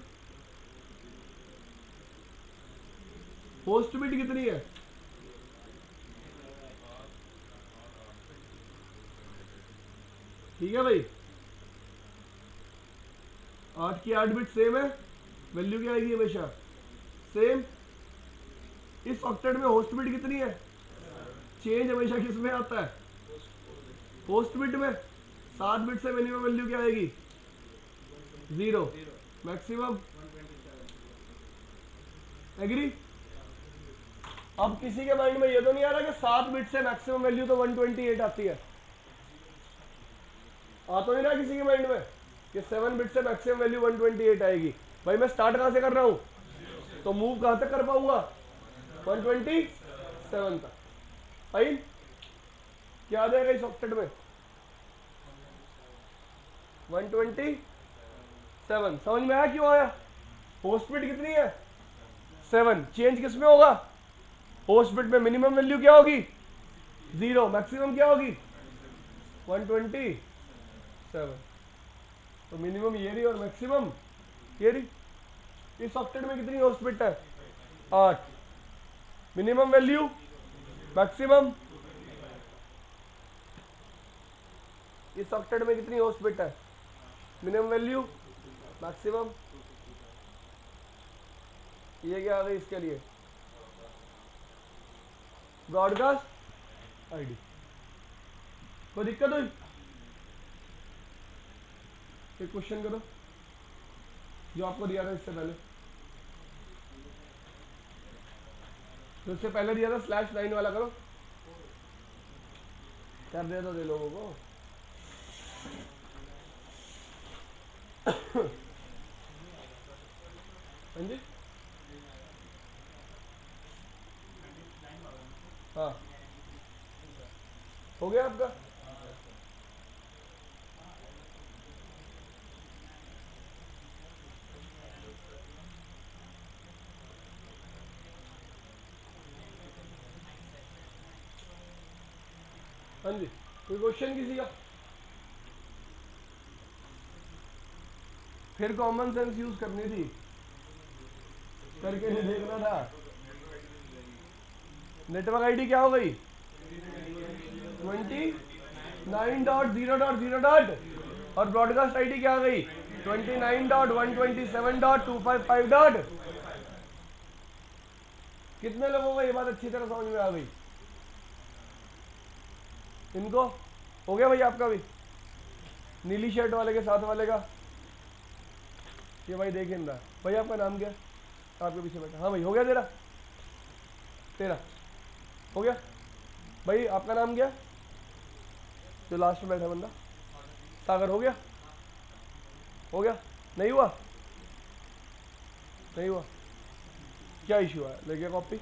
होस्ट बिट कितनी है, ठीक है भाई, 8 की 8 बिट सेम है, वैल्यू क्या आएगी हमेशा सेम। इस ऑक्टेट में होस्ट बिट कितनी है, चेंज हमेशा किस में आता है, होस्ट बिट में। 7 बिट से मिनिमम वैल्यू क्या आएगी 0, मैक्सिमम, एग्री। अब किसी के माइंड में ये तो नहीं आ रहा कि 7 बिट से मैक्सिमम वैल्यू तो 128 आती है, आ तो नहीं रहा किसी के माइंड में कि 7 बिट से मैक्सिमम वैल्यू 128 आएगी। भाई मैं स्टार्ट कहां से कर रहा हूं, तो मूव कहां तक कर पाऊंगा 127 तक। फाइन, क्या आ जाएगा इस ऑक्टेट में 127। समझ में आया क्यों आया, होस्ट बिट कितनी है 7, चेंज किस में होगा, होस्ट बिट में मिनिमम वैल्यू क्या होगी 0, मैक्सिमम क्या होगी 127, तो मिनिमम ये रही और मैक्सिमम ये रही। इस ऑक्टेट में कितनी होस्ट बिट है 8, मिनिमम वैल्यू मैक्सिमम, इस ऑक्टेट में कितनी होस्ट बिट है, मिनिमम वैल्यू मैक्सिमम, ये क्या आ गई इसके लिए ब्रॉडकास्ट आईडी। कोई दिक्कत हुई, एक क्वेश्चन करो जो आपको दिया था इससे पहले, जो इससे पहले दिया था /9 वाला करो, कर दिया तो दे लोगों को। हाँ जी, हाँ हो गया आपका, हाँ जी, कोई क्वेश्चन किसी का, फिर कॉमन सेंस यूज करनी थी, करके नहीं देखना था। नेटवर्क आईडी क्या हो गई 29.0.0. और ब्रॉडकास्ट आईडी क्या आ गई 29.127.255. कितने लोगों को ये बात अच्छी तरह समझ में आ गई, इनको हो गया भाई आपका भी, नीली शर्ट वाले के साथ वाले का, ये भाई देख इन रहा भाई, आपका नाम क्या, आपके पीछे बैठा, हाँ भाई हो गया तेरा, तेरा हो गया भाई, आपका नाम क्या, जो लास्ट में बैठा बंदा, सागर, हो गया, हो गया, नहीं हुआ, नहीं हुआ, क्या इशू है, लेके कॉपी।